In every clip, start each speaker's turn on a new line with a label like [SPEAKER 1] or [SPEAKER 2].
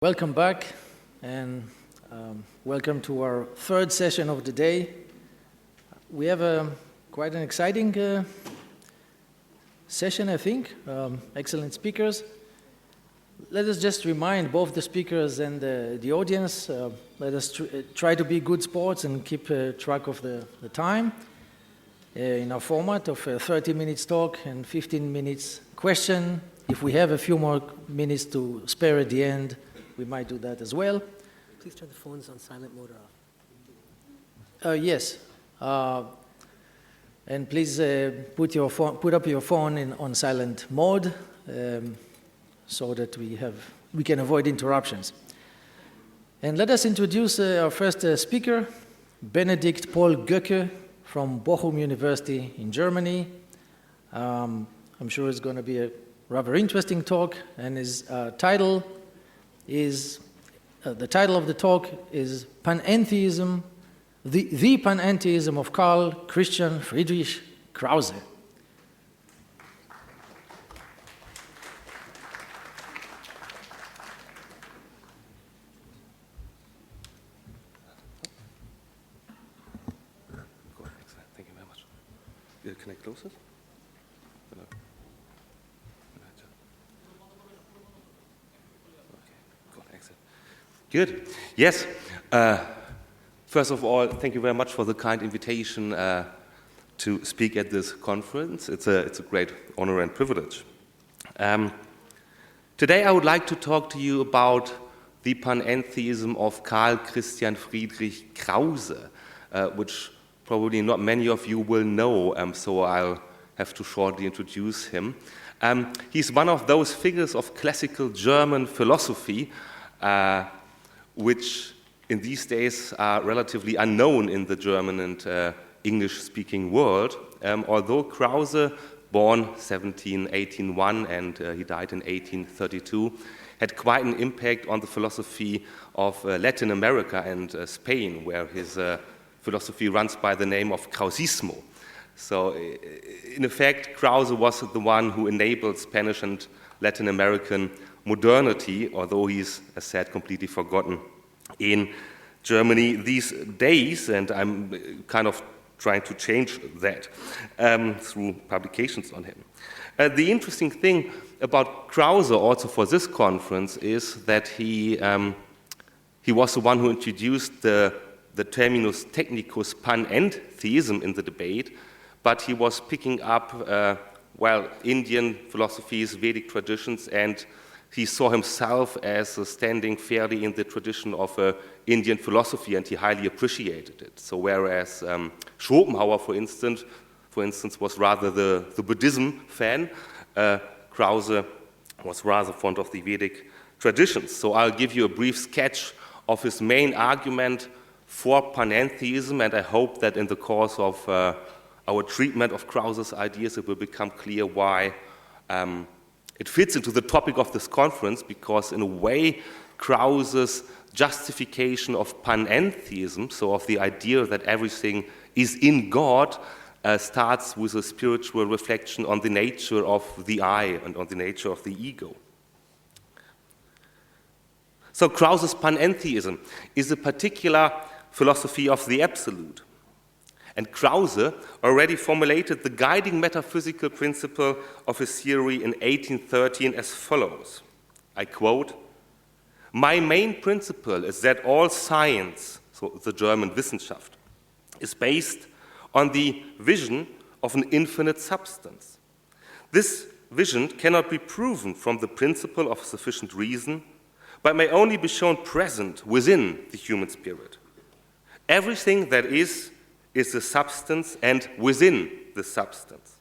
[SPEAKER 1] Welcome back, and welcome to our third session of the day. We have quite an exciting session, I think. Excellent speakers. Let us just remind both the speakers and the audience, let us try to be good sports and keep track of the time in our format of 30 minutes talk and 15 minutes question. If we have a few more minutes to spare at the end, we might do that as well.
[SPEAKER 2] Please turn the phones on silent mode or off.
[SPEAKER 1] Yes. And please put up your phone on silent mode so that we can avoid interruptions. And let us introduce our first speaker, Benedikt Paul Göcke from Bochum University in Germany. I'm sure it's going to be a rather interesting talk, and his title is, the title of the talk is Panentheism, the Panentheism of Karl Christian Friedrich Krause.
[SPEAKER 3] Thank you very much. Can I close it? Good. Yes. First of all, thank you very much for the kind invitation to speak at this conference. It's a great honor and privilege. Today I would like to talk to you about the panentheism of Karl Christian Friedrich Krause, which probably not many of you will know, so I'll have to shortly introduce him. He's one of those figures of classical German philosophy which in these days are relatively unknown in the German and English-speaking world. Although Krause, born 1881 and he died in 1832, had quite an impact on the philosophy of Latin America and Spain, where his philosophy runs by the name of Krausismo. So, in effect, Krause was the one who enabled Spanish and Latin American modernity, although he's, as said, completely forgotten in Germany these days, and I'm kind of trying to change that through publications on him. The interesting thing about Krause, also for this conference, is that he was the one who introduced the terminus technicus panentheism in the debate, but he was picking up, Indian philosophies, Vedic traditions, and he saw himself as standing fairly in the tradition of Indian philosophy, and he highly appreciated it. So whereas Schopenhauer, for instance, was rather the Buddhism fan, Krause was rather fond of the Vedic traditions. So I'll give you a brief sketch of his main argument for panentheism, and I hope that in the course of our treatment of Krause's ideas, it will become clear why it fits into the topic of this conference, because in a way, Krause's justification of panentheism, so of the idea that everything is in God, starts with a spiritual reflection on the nature of the I and on the nature of the ego. So Krause's panentheism is a particular philosophy of the absolute. And Krause already formulated the guiding metaphysical principle of his theory in 1813 as follows. I quote, "My main principle is that all science," so the German Wissenschaft, "is based on the vision of an infinite substance. This vision cannot be proven from the principle of sufficient reason, but may only be shown present within the human spirit. Everything that is the substance and within the substance.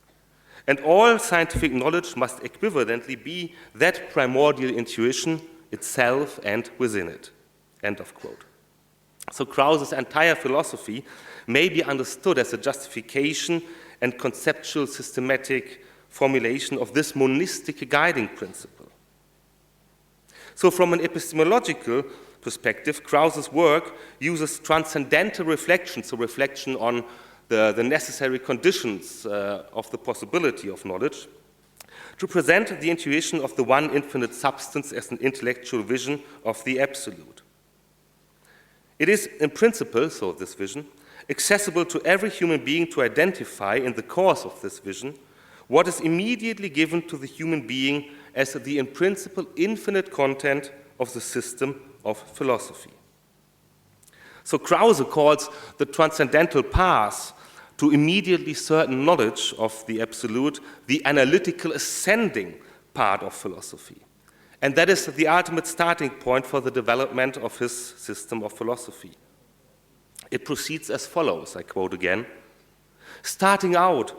[SPEAKER 3] And all scientific knowledge must equivalently be that primordial intuition itself and within it." End of quote. So Krause's entire philosophy may be understood as a justification and conceptual systematic formulation of this monistic guiding principle. So from an epistemological perspective, Krause's work uses transcendental reflection, so reflection on the necessary conditions of the possibility of knowledge, to present the intuition of the one infinite substance as an intellectual vision of the absolute. It is, in principle, so this vision, accessible to every human being to identify in the course of this vision what is immediately given to the human being as the, in principle, infinite content of the system of philosophy. So Krause calls the transcendental path to immediately certain knowledge of the absolute the analytical ascending part of philosophy. And that is the ultimate starting point for the development of his system of philosophy. It proceeds as follows, I quote again, starting out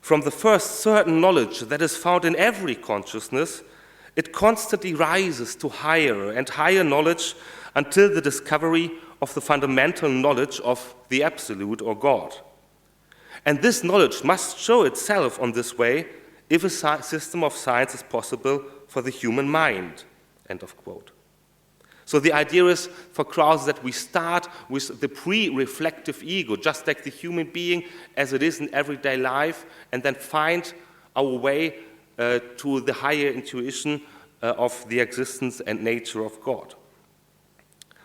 [SPEAKER 3] from the first certain knowledge that is found in every consciousness, it constantly rises to higher and higher knowledge until the discovery of the fundamental knowledge of the Absolute or God. And this knowledge must show itself on this way if a system of science is possible for the human mind, end of quote. So the idea is for Krause that we start with the pre-reflective ego, just like the human being as it is in everyday life, and then find our way to the higher intuition of the existence and nature of God.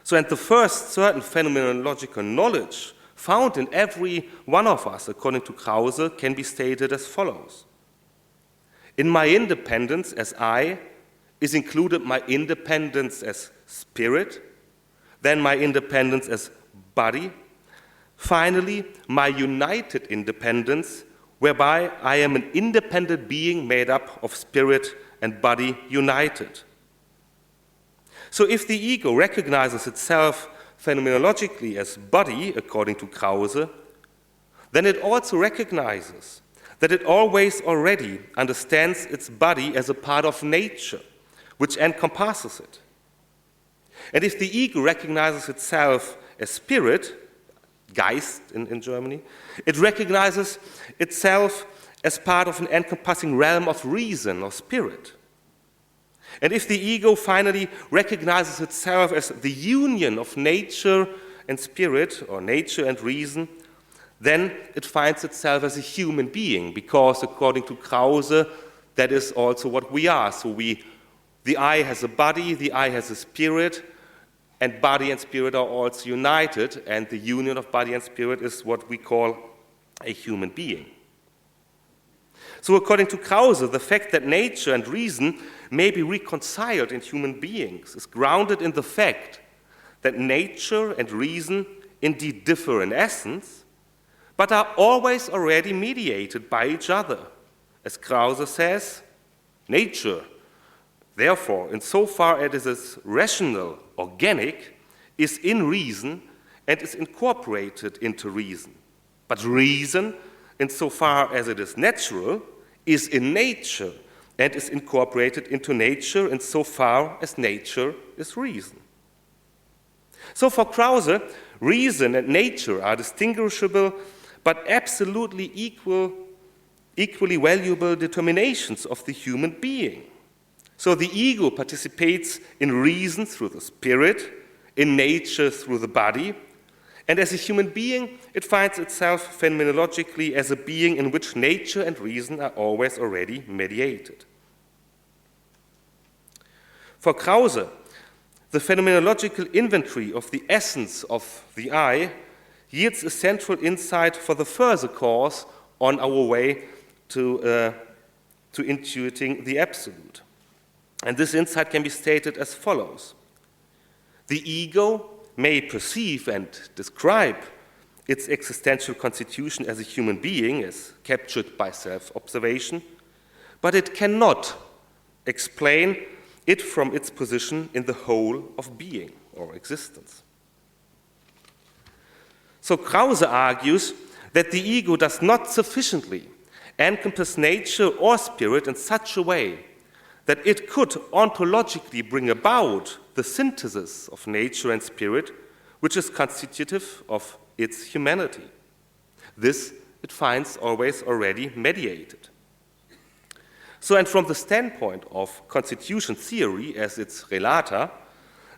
[SPEAKER 3] So, and the first certain phenomenological knowledge found in every one of us, according to Krause, can be stated as follows. In my independence as I is included my independence as spirit, then my independence as body, finally my united independence, whereby I am an independent being made up of spirit and body united. So if the ego recognizes itself phenomenologically as body, according to Krause, then it also recognizes that it always already understands its body as a part of nature, which encompasses it. And if the ego recognizes itself as spirit, Geist in Germany, it recognizes itself as part of an encompassing realm of reason or spirit. And if the ego finally recognizes itself as the union of nature and spirit, or nature and reason, then it finds itself as a human being, because according to Krause, that is also what we are. So the I has a body, the I has a spirit, and body and spirit are also united, and the union of body and spirit is what we call a human being. So according to Krause, the fact that nature and reason may be reconciled in human beings is grounded in the fact that nature and reason indeed differ in essence, but are always already mediated by each other. As Krause says, nature, therefore, insofar as it is rational, organic, is in reason and is incorporated into reason. But reason, insofar as it is natural, is in nature and is incorporated into nature insofar as nature is reason. So for Krause, reason and nature are distinguishable but absolutely equally valuable determinations of the human being. So the ego participates in reason through the spirit, in nature through the body, and as a human being, it finds itself phenomenologically as a being in which nature and reason are always already mediated. For Krause, the phenomenological inventory of the essence of the I yields a central insight for the further course on our way to intuiting the absolute. And this insight can be stated as follows. The ego may perceive and describe its existential constitution as a human being, as captured by self-observation, but it cannot explain it from its position in the whole of being or existence. So Krause argues that the ego does not sufficiently encompass nature or spirit in such a way that it could ontologically bring about the synthesis of nature and spirit, which is constitutive of its humanity. This it finds always already mediated. So, and from the standpoint of constitution theory as its relata,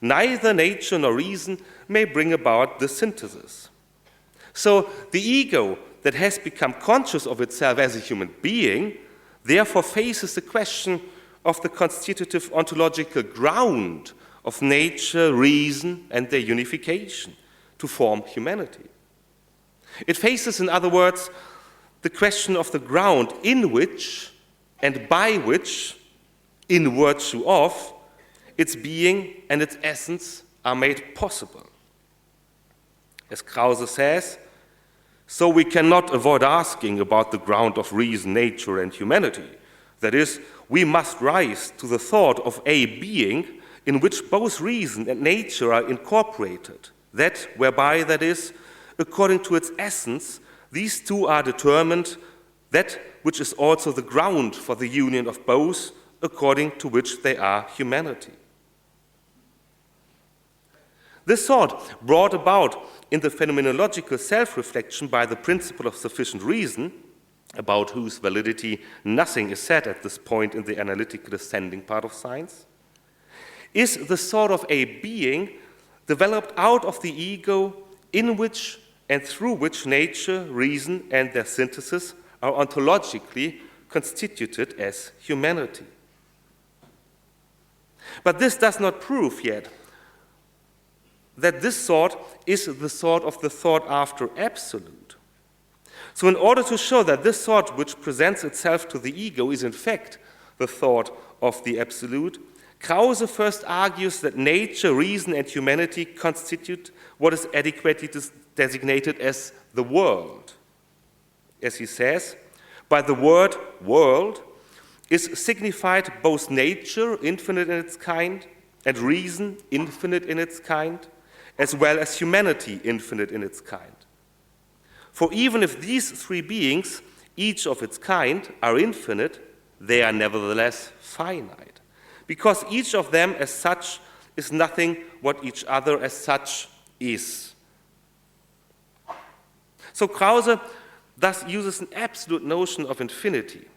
[SPEAKER 3] neither nature nor reason may bring about the synthesis. So the ego that has become conscious of itself as a human being therefore faces the question of the constitutive ontological ground of nature, reason, and their unification to form humanity. It faces, in other words, the question of the ground in which and by which, in virtue of, its being and its essence are made possible. As Krause says, so we cannot avoid asking about the ground of reason, nature, and humanity. That is, we must rise to the thought of a being in which both reason and nature are incorporated, that whereby, that is, according to its essence, these two are determined, that which is also the ground for the union of both, according to which they are humanity. This thought, brought about in the phenomenological self-reflection by the principle of sufficient reason, about whose validity nothing is said at this point in the analytical ascending part of science, is the sort of a being developed out of the ego in which and through which nature, reason, and their synthesis are ontologically constituted as humanity. But this does not prove yet that this thought is the thought of the thought after absolute. So in order to show that this thought which presents itself to the ego is in fact the thought of the absolute, Krause first argues that nature, reason, and humanity constitute what is adequately designated as the world. As he says, by the word world is signified both nature, infinite in its kind, and reason, infinite in its kind, as well as humanity, infinite in its kind. For even if these three beings, each of its kind, are infinite, they are nevertheless finite, because each of them as such is nothing what each other as such is. So Krause thus uses an absolute notion of infinity.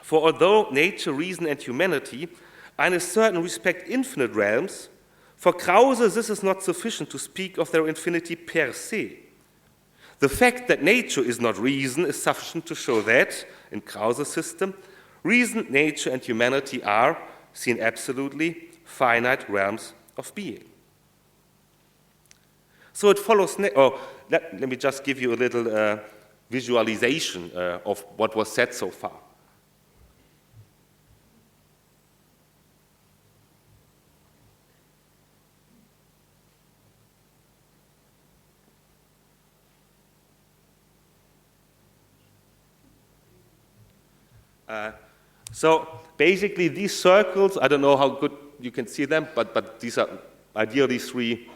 [SPEAKER 3] For although nature, reason, and humanity are in a certain respect infinite realms, for Krause this is not sufficient to speak of their infinity per se. The fact that nature is not reason is sufficient to show that, in Krause's system, reason, nature, and humanity are, seen absolutely, finite realms of being. So it follows, let me just give you a little visualization of what was said so far. So basically these circles, I don't know how good you can see them, but these are ideally three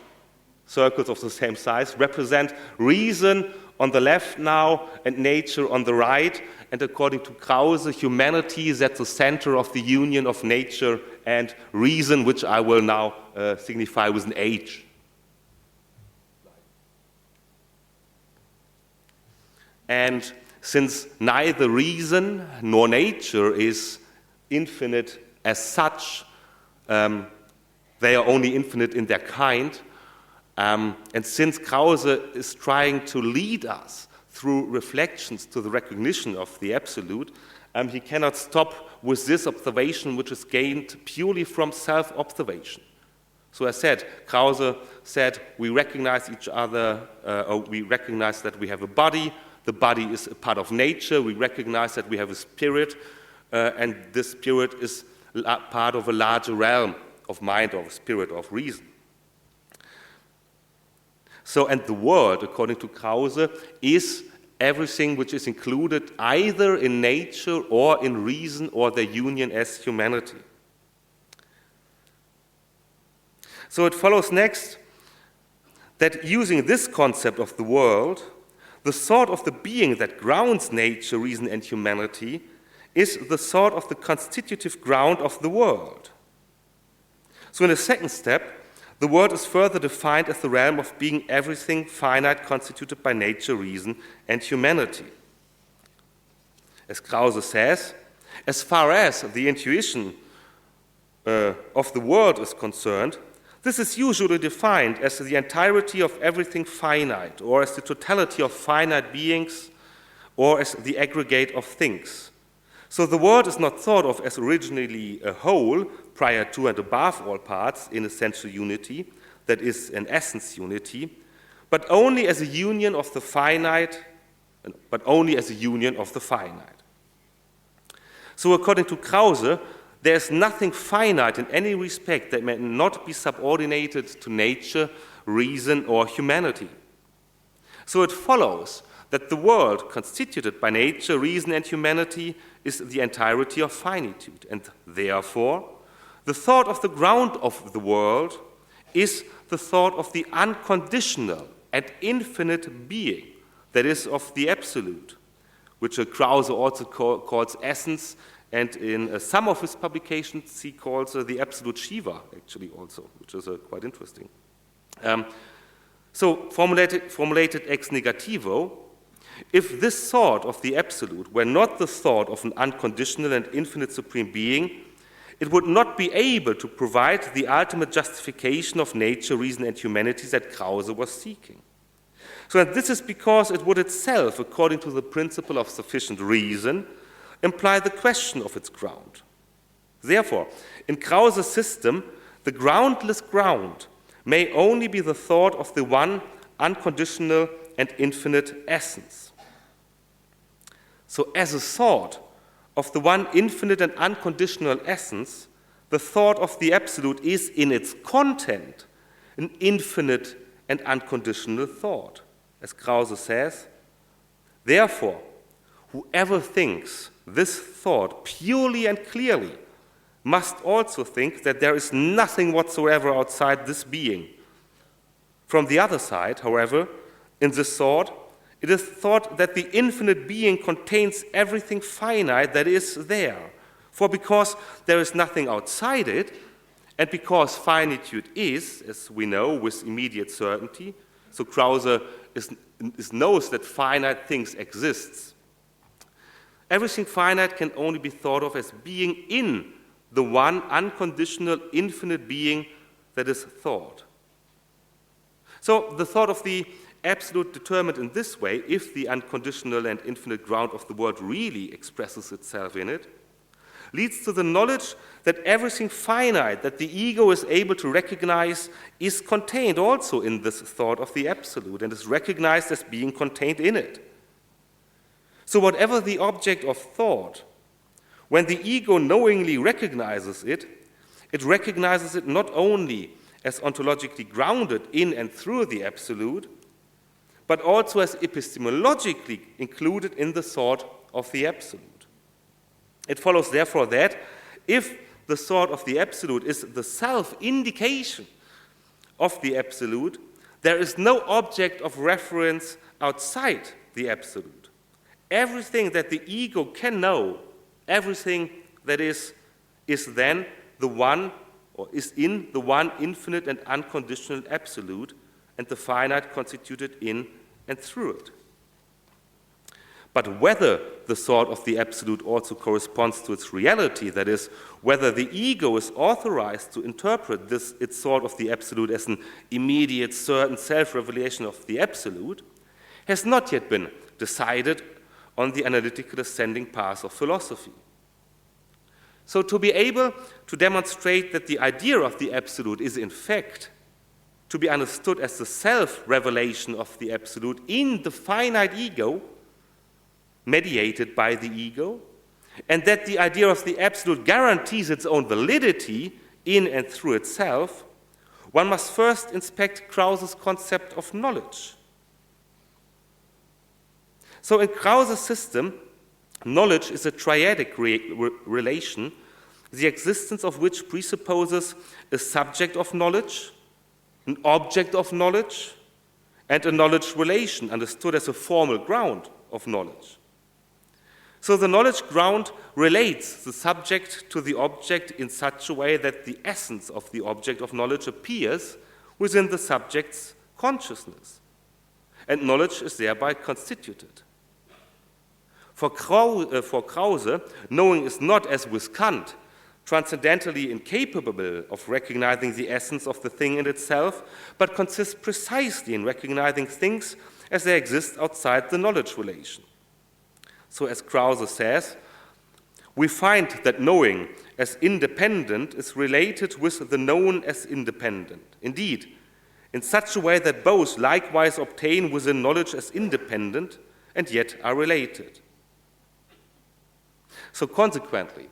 [SPEAKER 3] circles of the same size, represent reason on the left now and nature on the right. And according to Krause, humanity is at the center of the union of nature and reason, which I will now signify with an H. And since neither reason nor nature is infinite as such, they are only infinite in their kind. And since Krause is trying to lead us through reflections to the recognition of the absolute, he cannot stop with this observation, which is gained purely from self-observation. So as said, Krause said, we recognize each other, or we recognize that we have a body. The body is a part of nature. We recognize that we have a spirit, and this spirit is part of a larger realm of mind, of spirit, of reason. So, and the world, according to Krause, is everything which is included either in nature or in reason or their union as humanity. So it follows next that using this concept of the world, the sort of the being that grounds nature, reason, and humanity is the sort of the constitutive ground of the world. So in a second step, the world is further defined as the realm of being everything finite constituted by nature, reason, and humanity. As Krause says, as far as the intuition of the world is concerned, this is usually defined as the entirety of everything finite, or as the totality of finite beings, or as the aggregate of things. So the world is not thought of as originally a whole, prior to and above all parts, in essential unity, that is, an essence unity, but only as a union of the finite, So according to Krause, there is nothing finite in any respect that may not be subordinated to nature, reason, or humanity. So it follows that the world, constituted by nature, reason, and humanity, is the entirety of finitude, and therefore, the thought of the ground of the world is the thought of the unconditional and infinite being, that is, of the absolute, which Krause also calls essence, and in some of his publications he calls the absolute Shiva, actually, also, which is quite interesting. So, formulated ex negativo, if this thought of the absolute were not the thought of an unconditional and infinite supreme being, it would not be able to provide the ultimate justification of nature, reason, and humanity that Krause was seeking. So and this is because it would itself, according to the principle of sufficient reason, imply the question of its ground. Therefore, in Krause's system, the groundless ground may only be the thought of the one unconditional and infinite essence. So as a thought of the one infinite and unconditional essence, the thought of the absolute is in its content an infinite and unconditional thought. As Krause says, therefore, whoever thinks this thought purely and clearly must also think that there is nothing whatsoever outside this being. From the other side, however, in this thought, it is thought that the infinite being contains everything finite that is there. For because there is nothing outside it, and because finitude is, as we know, with immediate certainty, so Krause knows that finite things exist. Everything finite can only be thought of as being in the one unconditional infinite being that is thought. So the thought of the absolute determined in this way, if the unconditional and infinite ground of the world really expresses itself in it, leads to the knowledge that everything finite that the ego is able to recognize is contained also in this thought of the absolute and is recognized as being contained in it. So whatever the object of thought, when the ego knowingly recognizes it, it recognizes it not only as ontologically grounded in and through the absolute, but also as epistemologically included in the thought of the absolute. It follows therefore that if the thought of the absolute is the self-indication of the absolute, there is no object of reference outside the absolute. Everything that the ego can know, everything that is then the one, or is in the one infinite and unconditional absolute, and the finite constituted in and through it. But whether the thought of the absolute also corresponds to its reality, that is, whether the ego is authorized to interpret its thought of the absolute as an immediate, certain self-revelation of the absolute, has not yet been decided on the analytical ascending path of philosophy. So to be able to demonstrate that the idea of the absolute is in fact to be understood as the self-revelation of the absolute in the finite ego, mediated by the ego, and that the idea of the absolute guarantees its own validity in and through itself, one must first inspect Krause's concept of knowledge. So in Krause's system, knowledge is a triadic relation, the existence of which presupposes a subject of knowledge, an object of knowledge, and a knowledge relation understood as a formal ground of knowledge. So the knowledge ground relates the subject to the object in such a way that the essence of the object of knowledge appears within the subject's consciousness, and knowledge is thereby constituted. For Krause, knowing is not, as with Kant, transcendentally incapable of recognizing the essence of the thing in itself, but consists precisely in recognizing things as they exist outside the knowledge relation. So as Krause says, we find that knowing as independent is related with the known as independent. Indeed, in such a way that both likewise obtain within knowledge as independent and yet are related. So consequently,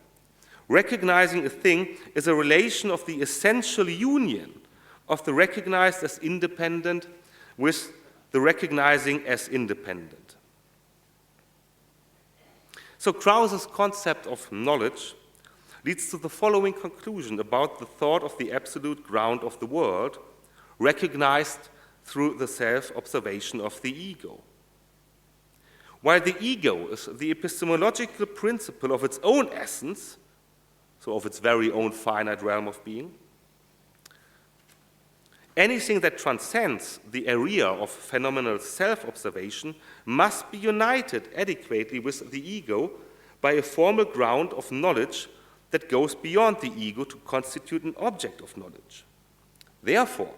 [SPEAKER 3] recognizing a thing is a relation of the essential union of the recognized as independent with the recognizing as independent. So Krause's concept of knowledge leads to the following conclusion about the thought of the absolute ground of the world, recognized through the self-observation of the ego. While the ego is the epistemological principle of its own essence, so of its very own finite realm of being, anything that transcends the area of phenomenal self-observation must be united adequately with the ego by a formal ground of knowledge that goes beyond the ego to constitute an object of knowledge. Therefore,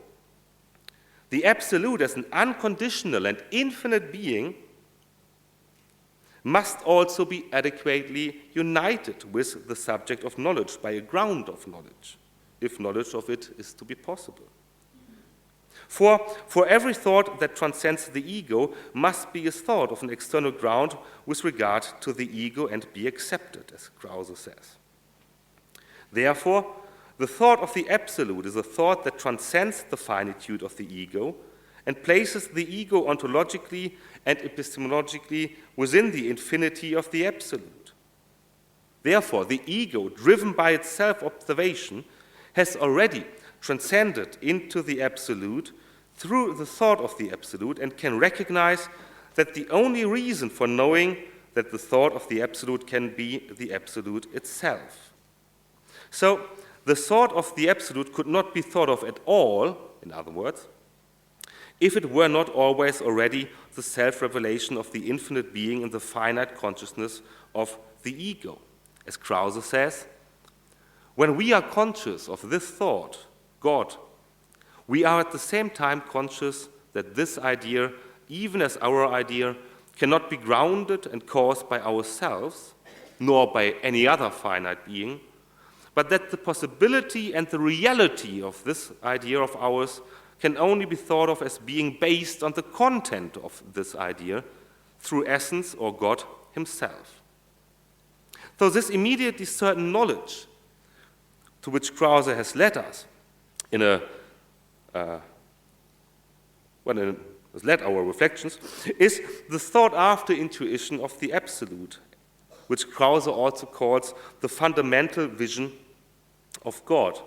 [SPEAKER 3] the absolute as an unconditional and infinite being must also be adequately united with the subject of knowledge by a ground of knowledge, if knowledge of it is to be possible. For every thought that transcends the ego must be a thought of an external ground with regard to the ego and be accepted, as Krause says. Therefore, the thought of the absolute is a thought that transcends the finitude of the ego and places the ego ontologically and epistemologically within the infinity of the absolute. Therefore, the ego, driven by its self-observation, has already transcended into the absolute through the thought of the absolute and can recognize that the only reason for knowing that the thought of the absolute can be the absolute itself. So, the thought of the absolute could not be thought of at all, in other words, if it were not always already the self-revelation of the infinite being in the finite consciousness of the ego. As Krause says, when we are conscious of this thought, God, we are at the same time conscious that this idea, even as our idea, cannot be grounded and caused by ourselves, nor by any other finite being, but that the possibility and the reality of this idea of ours can only be thought of as being based on the content of this idea through essence or God himself. So this immediately certain knowledge to which Krause has led us has led our reflections, is the thought-after intuition of the absolute, which Krause also calls the fundamental vision of God.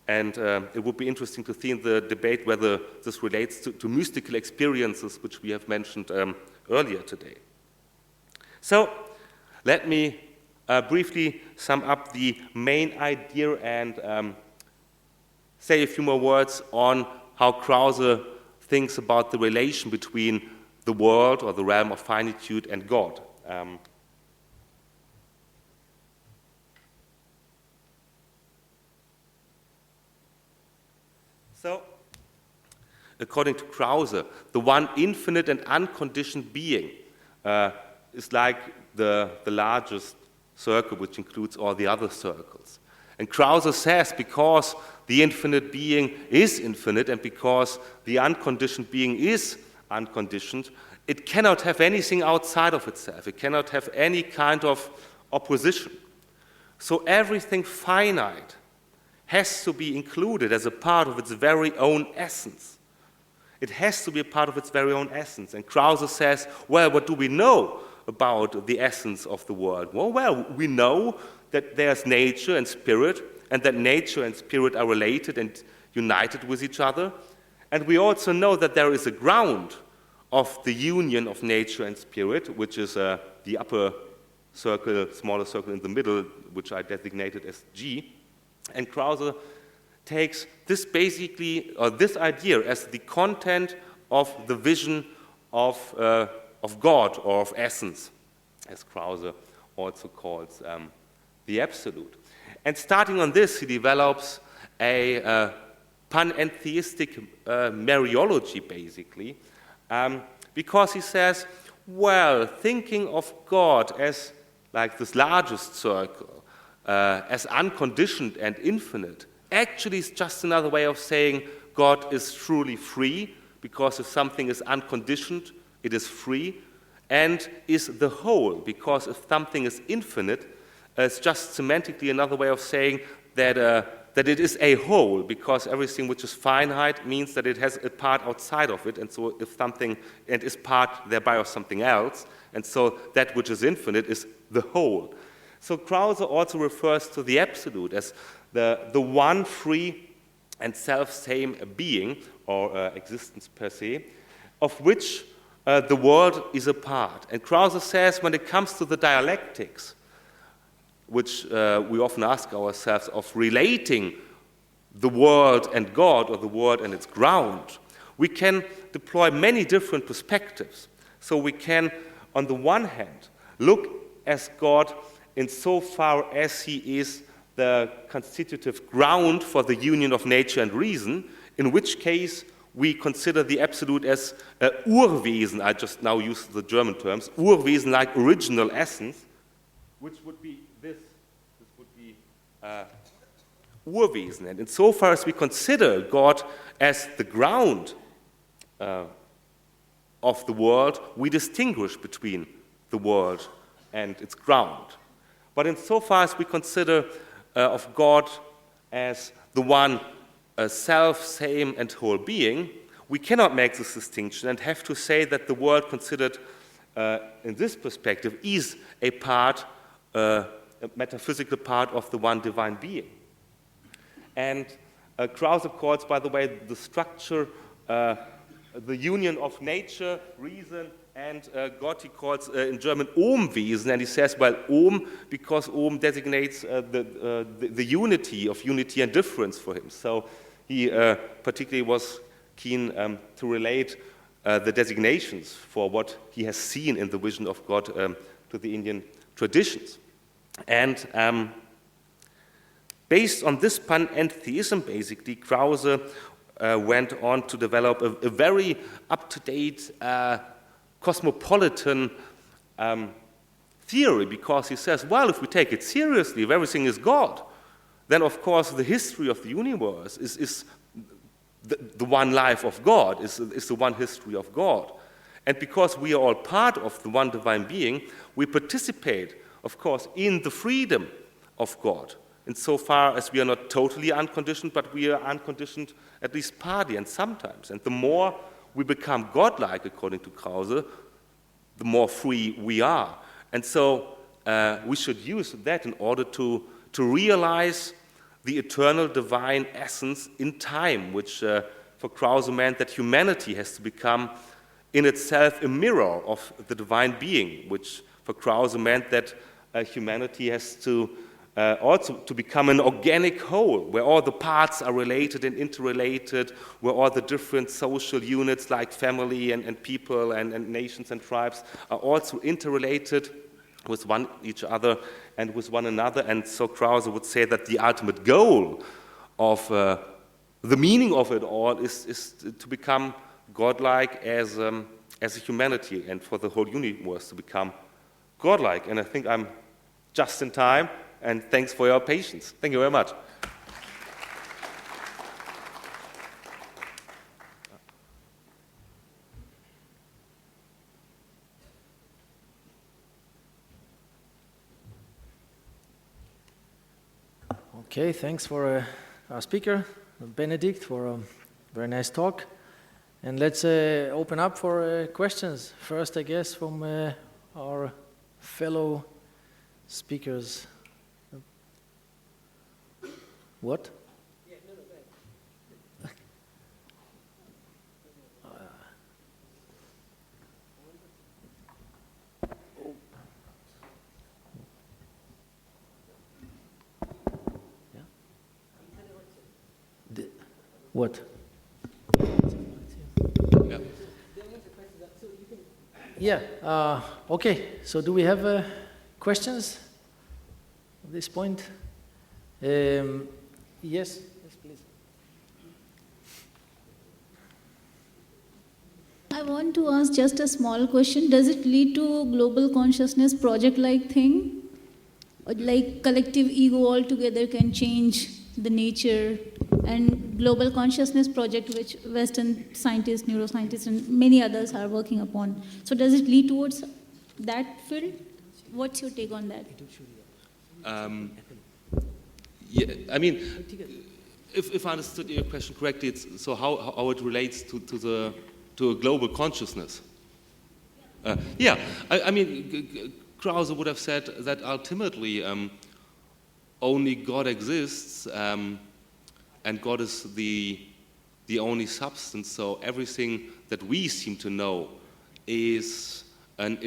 [SPEAKER 3] And it would be interesting to see in the debate whether this relates to mystical experiences, which we have mentioned earlier today. So let me briefly sum up the main idea and say a few more words on how Krause thinks about the relation between the world or the realm of finitude and God. So, according to Krause, the one infinite and unconditioned being is like the largest circle, which includes all the other circles. And Krause says because the infinite being is infinite and because the unconditioned being is unconditioned, it cannot have anything outside of itself. It cannot have any kind of opposition. So everything finite has to be included as a part of its very own essence. It has to be a part of its very own essence. And Krause says, well, what do we know about the essence of the world? Well, we know that there's nature and spirit, and that nature and spirit are related and united with each other. And we also know that there is a ground of the union of nature and spirit, which is the upper circle, smaller circle in the middle, which I designated as G. And Krause takes this this idea as the content of the vision of God or of essence, as Krause also calls the absolute. And starting on this, he develops a panentheistic Mariology, basically, because he says, well, thinking of God as like this largest circle, as unconditioned and infinite, actually is just another way of saying God is truly free, because if something is unconditioned, it is free, and is the whole, because if something is infinite, it's just semantically another way of saying that it is a whole, because everything which is finite means that it has a part outside of it, and so if something and is part thereby of something else, and so that which is infinite is the whole. So Krause also refers to the absolute as the one free and self-same being, or existence per se, of which the world is a part. And Krause says when it comes to the dialectics, which we often ask ourselves of relating the world and God, or the world and its ground, we can deploy many different perspectives. So we can, on the one hand, look as God insofar as he is the constitutive ground for the union of nature and reason, in which case we consider the absolute as Urwesen. I just now use the German terms, Urwesen, like original essence, which would be this. This would be Urwesen. And insofar as we consider God as the ground of the world, we distinguish between the world and its ground. But insofar as we consider of God as the one self, same, and whole being, we cannot make this distinction and have to say that the world considered in this perspective is a part, a metaphysical part of the one divine being. And Krause calls, by the way, the structure, the union of nature, reason, and God he calls in German Omwesen, and he says, well, Om, because Om designates the unity of unity and difference for him. So he particularly was keen to relate the designations for what he has seen in the vision of God to the Indian traditions. And based on this panentheism, basically, Krause went on to develop a very up-to-date cosmopolitan theory, because he says, well, if we take it seriously, if everything is God, then of course the history of the universe is the one life of God, is the one history of God. And because we are all part of the one divine being, we participate, of course, in the freedom of God, insofar as we are not totally unconditioned, but we are unconditioned at least partly and sometimes. And the more we become godlike, according to Krause, the more free we are. And so we should use that in order to realize the eternal divine essence in time, which for Krause meant that humanity has to become in itself a mirror of the divine being, which for Krause meant that humanity has to also to become an organic whole, where all the parts are related and interrelated, where all the different social units like family and people and nations and tribes are also interrelated with each other and with one another. And so Krause would say that the ultimate goal of the meaning of it all is to become godlike as a humanity, and for the whole universe to become godlike. And I think I'm just in time. And thanks for your patience. Thank you very much.
[SPEAKER 1] Okay, thanks for our speaker, Benedikt, for a very nice talk. And let's open up for questions. First, I guess, from our fellow speakers. What?
[SPEAKER 2] Yeah, no, go ahead.
[SPEAKER 1] What? Yeah. Okay. So, do we have questions at this point? Yes, please.
[SPEAKER 4] I want to ask just a small question. Does it lead to global consciousness project-like thing? like collective ego altogether can change the nature, and global consciousness project, which Western scientists, neuroscientists, and many others are working upon. So does it lead towards that field? What's your take on that?
[SPEAKER 3] Yeah, I mean, if I understood your question correctly, it's so how it relates to a global consciousness. Yeah, I mean, Krause would have said that ultimately only God exists, and God is the only substance. So everything that we seem to know is an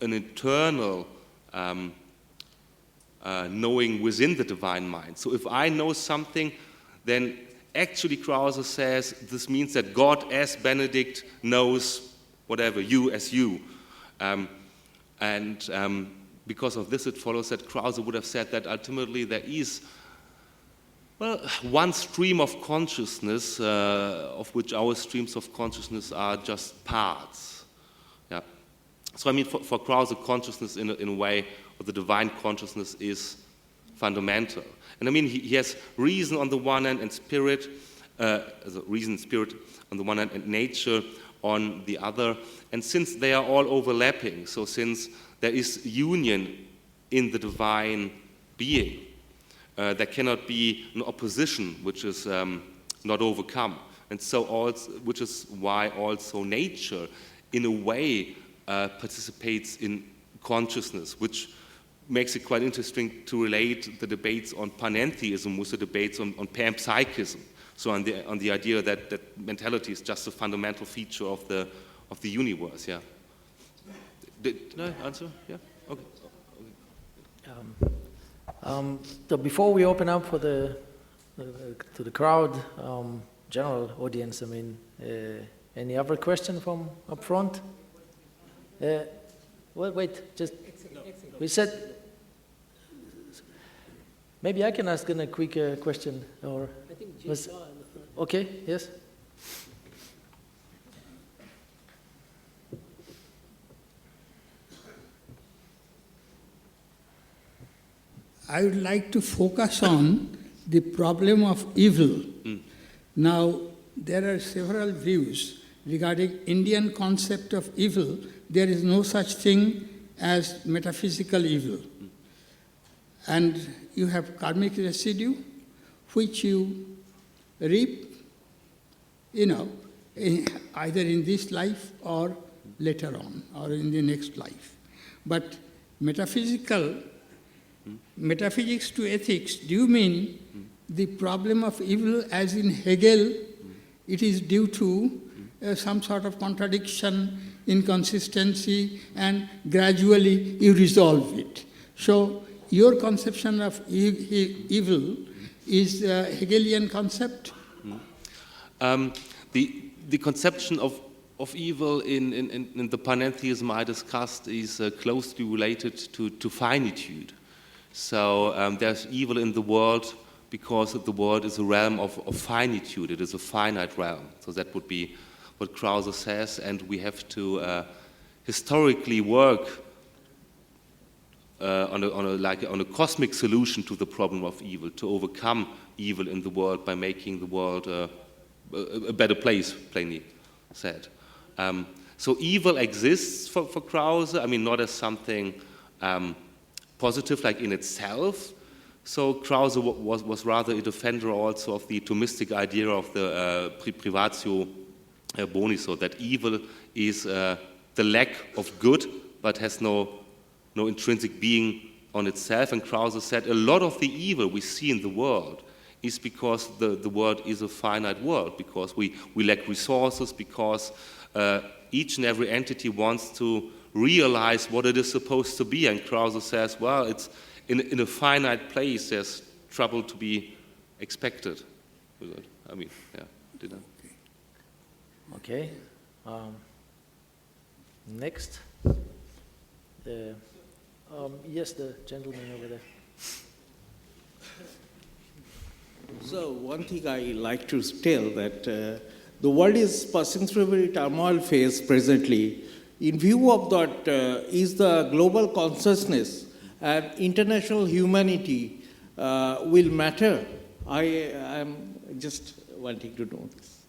[SPEAKER 3] eternal knowing within the divine mind. So if I know something, then actually Krause says this means that God as Benedikt knows whatever, you as you. Because of this, it follows that Krause would have said that ultimately there is, well, one stream of consciousness, of which our streams of consciousness are just parts. Yeah. So I mean, for Krause, consciousness in a way, or the divine consciousness is fundamental. And I mean, he has reason on the one hand and spirit, reason and spirit on the one hand and nature on the other. And since they are all overlapping, so since there is union in the divine being, there cannot be an opposition which is not overcome. And so also, which is why also nature, in a way, participates in consciousness, which makes it quite interesting to relate the debates on Panentheism with the debates on panpsychism. So on the idea that mentality is just a fundamental feature of the universe. Yeah. Did I answer? Yeah. Okay.
[SPEAKER 1] So before we open up for to the crowd, general audience, I mean, any other question from up front? Well, wait, just we said. Maybe I can ask a quick question, or
[SPEAKER 2] I think Jay
[SPEAKER 1] okay? Yes.
[SPEAKER 5] I would like to focus on the problem of evil. Now, there are several views regarding Indian concept of evil. There is no such thing as metaphysical evil. And you have karmic residue, which you reap, either in this life or later on, or in the next life. But metaphysics to ethics, do you mean the problem of evil as in Hegel, it is due to some sort of contradiction, inconsistency, and gradually you resolve it? So your conception of evil is a Hegelian concept?
[SPEAKER 3] The conception of evil in the panentheism I discussed is closely related to finitude. So there's evil in the world because the world is a realm of finitude. It is a finite realm. So that would be what Krause says, and we have to historically work on a cosmic solution to the problem of evil, to overcome evil in the world by making the world a better place, plainly said. So evil exists for Krause, I mean, not as something positive, like in itself. So Krause was rather a defender also of the Thomistic idea of the privatio boni, so that evil is the lack of good, but has no intrinsic being on itself. And Krause said a lot of the evil we see in the world is because the world is a finite world, because we lack resources, because each and every entity wants to realize what it is supposed to be. And Krause says, well, it's in a finite place, there's trouble to be expected. I mean, yeah, did I?
[SPEAKER 1] Okay. Next. Yes, the gentleman over there.
[SPEAKER 6] So one thing I like to tell that the world is passing through a very turmoil phase presently. In view of that, is the global consciousness and international humanity will matter? I am just wanting to know this.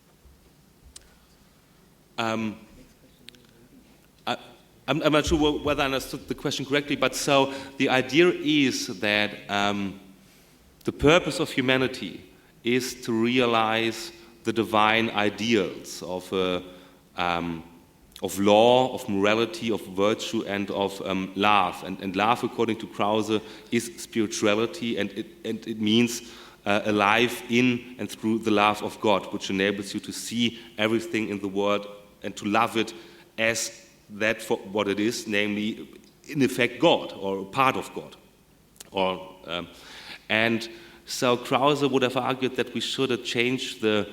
[SPEAKER 3] I'm not sure whether I understood the question correctly, but so the idea is that the purpose of humanity is to realize the divine ideals of law, of morality, of virtue, and of love. And love, according to Krause, is spirituality, and it means a life in and through the love of God, which enables you to see everything in the world and to love it as that for what it is, namely, in effect, God, or part of God. And so Krause would have argued that we should have changed the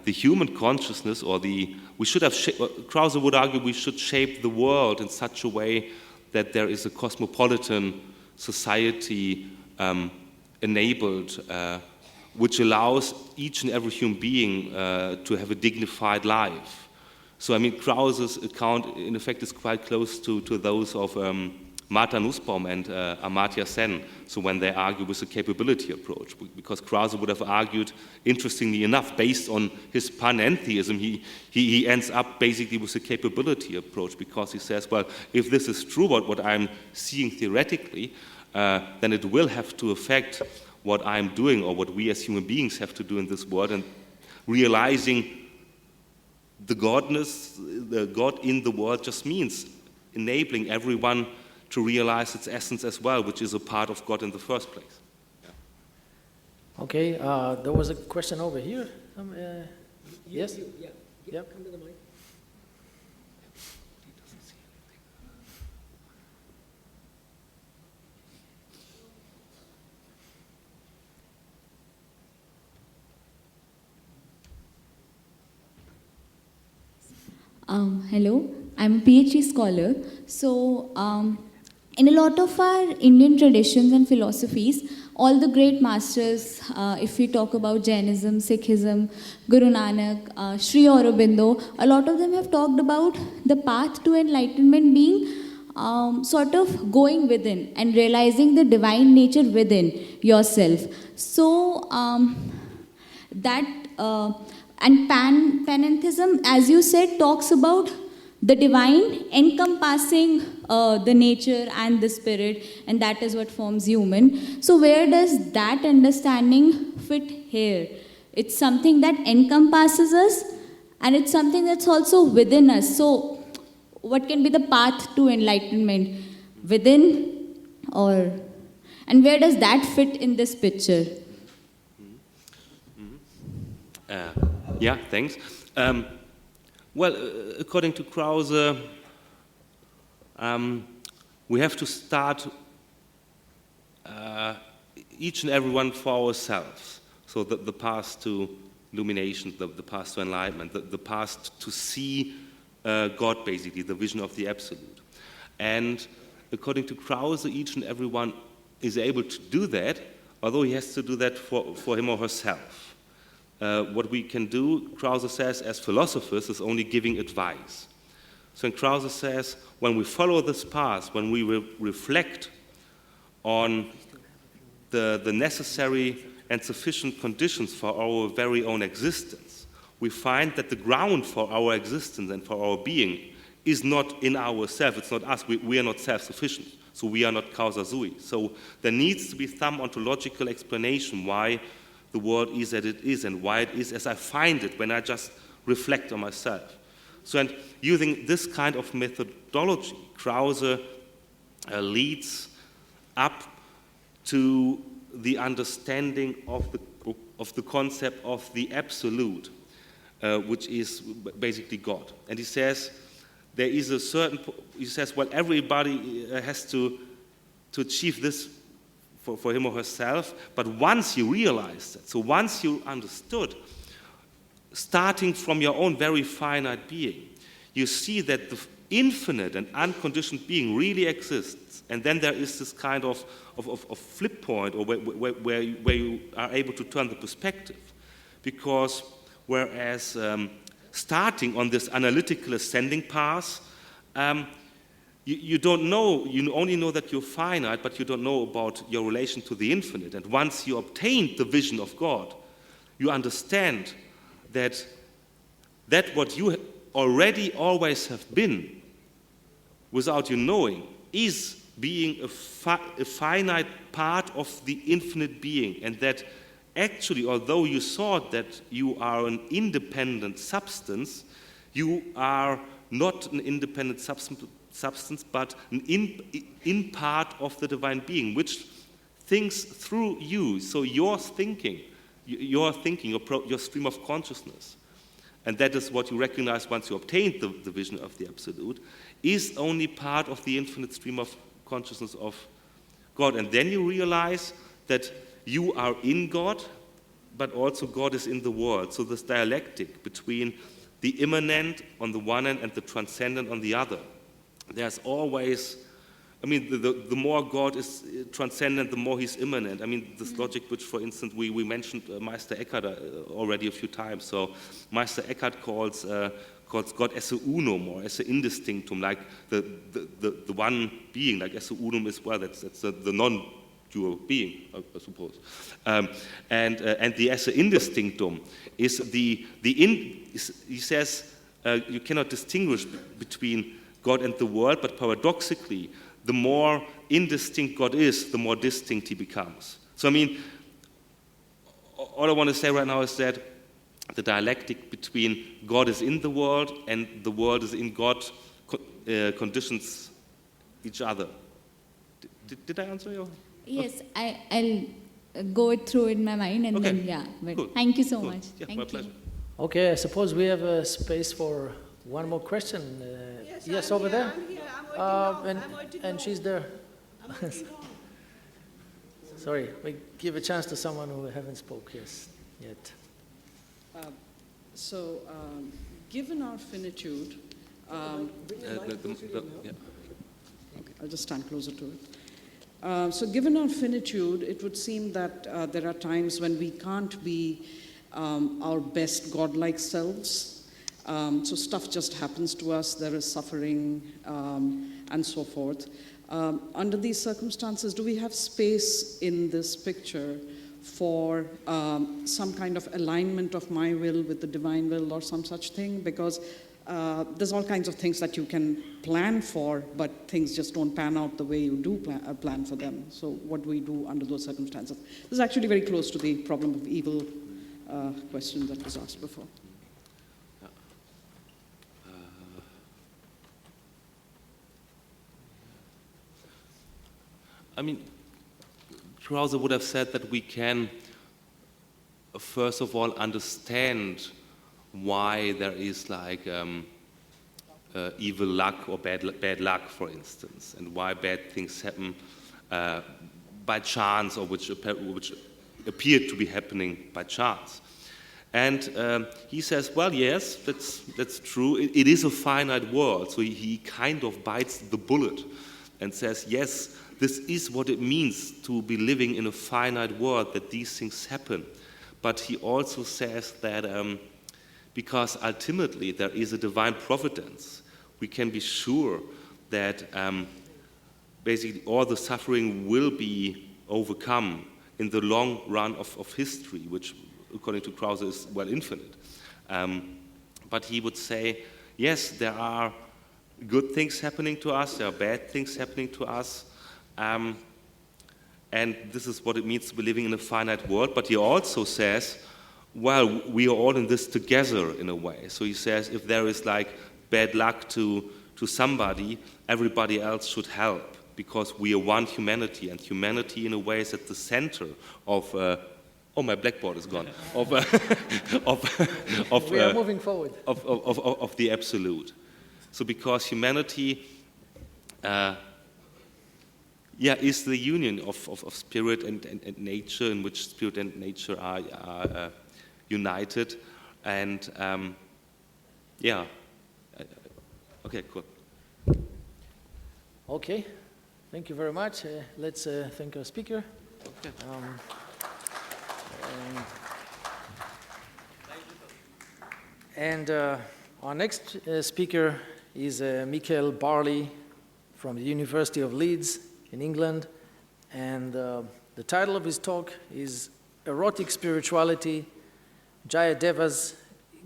[SPEAKER 3] human consciousness, Krause would argue we should shape the world in such a way that there is a cosmopolitan society enabled, which allows each and every human being to have a dignified life. So, I mean, Krause's account, in effect, is quite close to those of Martha Nussbaum and Amartya Sen, so when they argue with the capability approach, because Krause would have argued, interestingly enough, based on his panentheism, he ends up basically with the capability approach, because he says, well, if this is true, what I'm seeing theoretically, then it will have to affect what I'm doing, or what we as human beings have to do in this world, and realizing the godness, the God in the world just means enabling everyone to realize its essence as well, which is a part of God in the first place. Yeah.
[SPEAKER 1] Okay, there was a question over here. Yes?
[SPEAKER 2] Yeah. Come to the mic.
[SPEAKER 7] Hello, I'm a PhD scholar. So, in a lot of our Indian traditions and philosophies, all the great masters, if we talk about Jainism, Sikhism, Guru Nanak, Sri Aurobindo, a lot of them have talked about the path to enlightenment being sort of going within and realizing the divine nature within yourself. So, and Panentheism, as you said, talks about the divine encompassing the nature and the spirit, and that is what forms human. So where does that understanding fit here? It's something that encompasses us, and it's something that's also within us. So what can be the path to enlightenment? Within, or... And where does that fit in this picture?
[SPEAKER 3] Yeah, thanks. Well, according to Krause, we have to start each and every one for ourselves. So the path to illumination, the path to enlightenment, the path to see God, basically, the vision of the Absolute. And according to Krause, each and every one is able to do that, although he has to do that for him or herself. What we can do, Krause says, as philosophers, is only giving advice. So Krause says, when we follow this path, when we reflect on the necessary and sufficient conditions for our very own existence, we find that the ground for our existence and for our being is not in ourselves. It's not us. We are not self-sufficient. So we are not causa sui. So there needs to be some ontological explanation why the world is as it is and why it is as I find it when I just reflect on myself. So, and using this kind of methodology, Krause leads up to the understanding of the concept of the Absolute, which is basically God. And he says there is a certain, he says, well, everybody has to achieve this for him or herself, but once you realize that, so once you understood, starting from your own very finite being, you see that the infinite and unconditioned being really exists, and then there is this kind of flip point, or where you are able to turn the perspective, because whereas starting on this analytical ascending path, you don't know, you only know that you're finite, but you don't know about your relation to the infinite. And once you obtain the vision of God, you understand that what you already always have been, without you knowing, is being a finite part of the infinite being, and that actually, although you thought that you are an independent substance, you are not an independent substance, but an in part of the divine being, which thinks through you. So your thinking, your stream of consciousness, and that is what you recognize once you obtained the vision of the Absolute, is only part of the infinite stream of consciousness of God. And then you realize that you are in God, but also God is in the world. So this dialectic between the immanent on the one hand and the transcendent on the other. There's always, I mean, the more God is transcendent, the more he's immanent. I mean, this logic which, for instance, we mentioned Meister Eckhart already a few times. So Meister Eckhart calls God as a unum, or as an indistinctum, like the one being, like as a unum as well. That's the non-dual being, I suppose. And the as a indistinctum is he says you cannot distinguish between God and the world, but paradoxically, the more indistinct God is, the more distinct he becomes. So I mean, all I want to say right now is that the dialectic between God is in the world and the world is in God conditions each other. Did I answer your?
[SPEAKER 7] Yes, I'll go it through in my mind and
[SPEAKER 3] Okay.
[SPEAKER 7] then, yeah. But
[SPEAKER 3] Cool.
[SPEAKER 7] thank you so
[SPEAKER 3] Cool.
[SPEAKER 7] much.
[SPEAKER 3] Yeah,
[SPEAKER 7] Thank
[SPEAKER 3] my
[SPEAKER 7] you.
[SPEAKER 3] pleasure.
[SPEAKER 1] Okay, I suppose we have a space for one more question. Yes, over there.
[SPEAKER 8] I'm here. I'm waiting
[SPEAKER 1] And she's there. Sorry, we give a chance to someone who haven't spoke yet.
[SPEAKER 8] So, given our finitude,
[SPEAKER 3] Yeah.
[SPEAKER 8] okay, I'll just stand closer to it. So given our finitude, it would seem that there are times when we can't be our best godlike selves. So stuff just happens to us, there is suffering, and so forth. Under these circumstances, do we have space in this picture for some kind of alignment of my will with the divine will or some such thing? Because there's all kinds of things that you can plan for, but things just don't pan out the way you do plan for them. So what do we do under those circumstances? This is actually very close to the problem of evil question that was asked before.
[SPEAKER 3] I mean, Krause would have said that we can, first of all, understand why there is like evil luck or bad luck, for instance, and why bad things happen by chance, or which appear to be happening by chance. And he says, well, yes, that's true. It is a finite world, so he kind of bites the bullet and says, yes, this is what it means to be living in a finite world, that these things happen. But he also says that because ultimately there is a divine providence, we can be sure that basically all the suffering will be overcome in the long run of history, which, according to Krause, is, well, infinite. But he would say, yes, there are good things happening to us, there are bad things happening to us, and this is what it means to be living in a finite world. But he also says, well, we are all in this together in a way. So he says, if there is like bad luck to somebody, everybody else should help, because we are one humanity, and humanity in a way is at the center of oh, my blackboard is gone.
[SPEAKER 1] We are moving forward.
[SPEAKER 3] Of the Absolute. So because humanity is the union of spirit and nature, in which spirit and nature are united. And okay, cool.
[SPEAKER 1] Okay, thank you very much. Let's thank our speaker.
[SPEAKER 3] Okay.
[SPEAKER 1] And our next speaker is Mikel Burley from the University of Leeds in England, and the title of his talk is Erotic Spirituality, Jayadeva's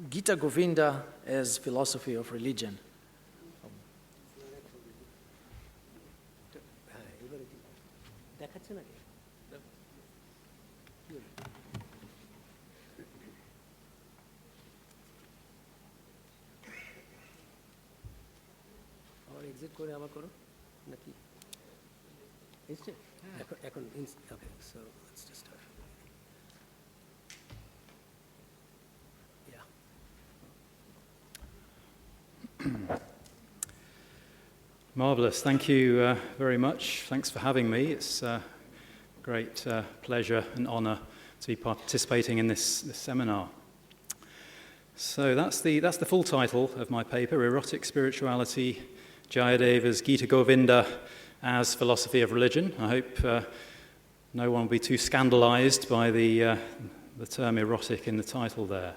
[SPEAKER 1] Gītagovinda as Philosophy of Religion.
[SPEAKER 2] দেখাচ্ছে নাকি? আবার exit করে আবার করো নাকি? এসছে? এখন okay, so let's just start.
[SPEAKER 9] Marvellous. Thank you very much. Thanks for having me. It's a great pleasure and honour to be participating in this seminar. So that's the full title of my paper, Erotic Spirituality, Jayadeva's Gītagovinda as Philosophy of Religion. I hope no one will be too scandalised by the term erotic in the title there.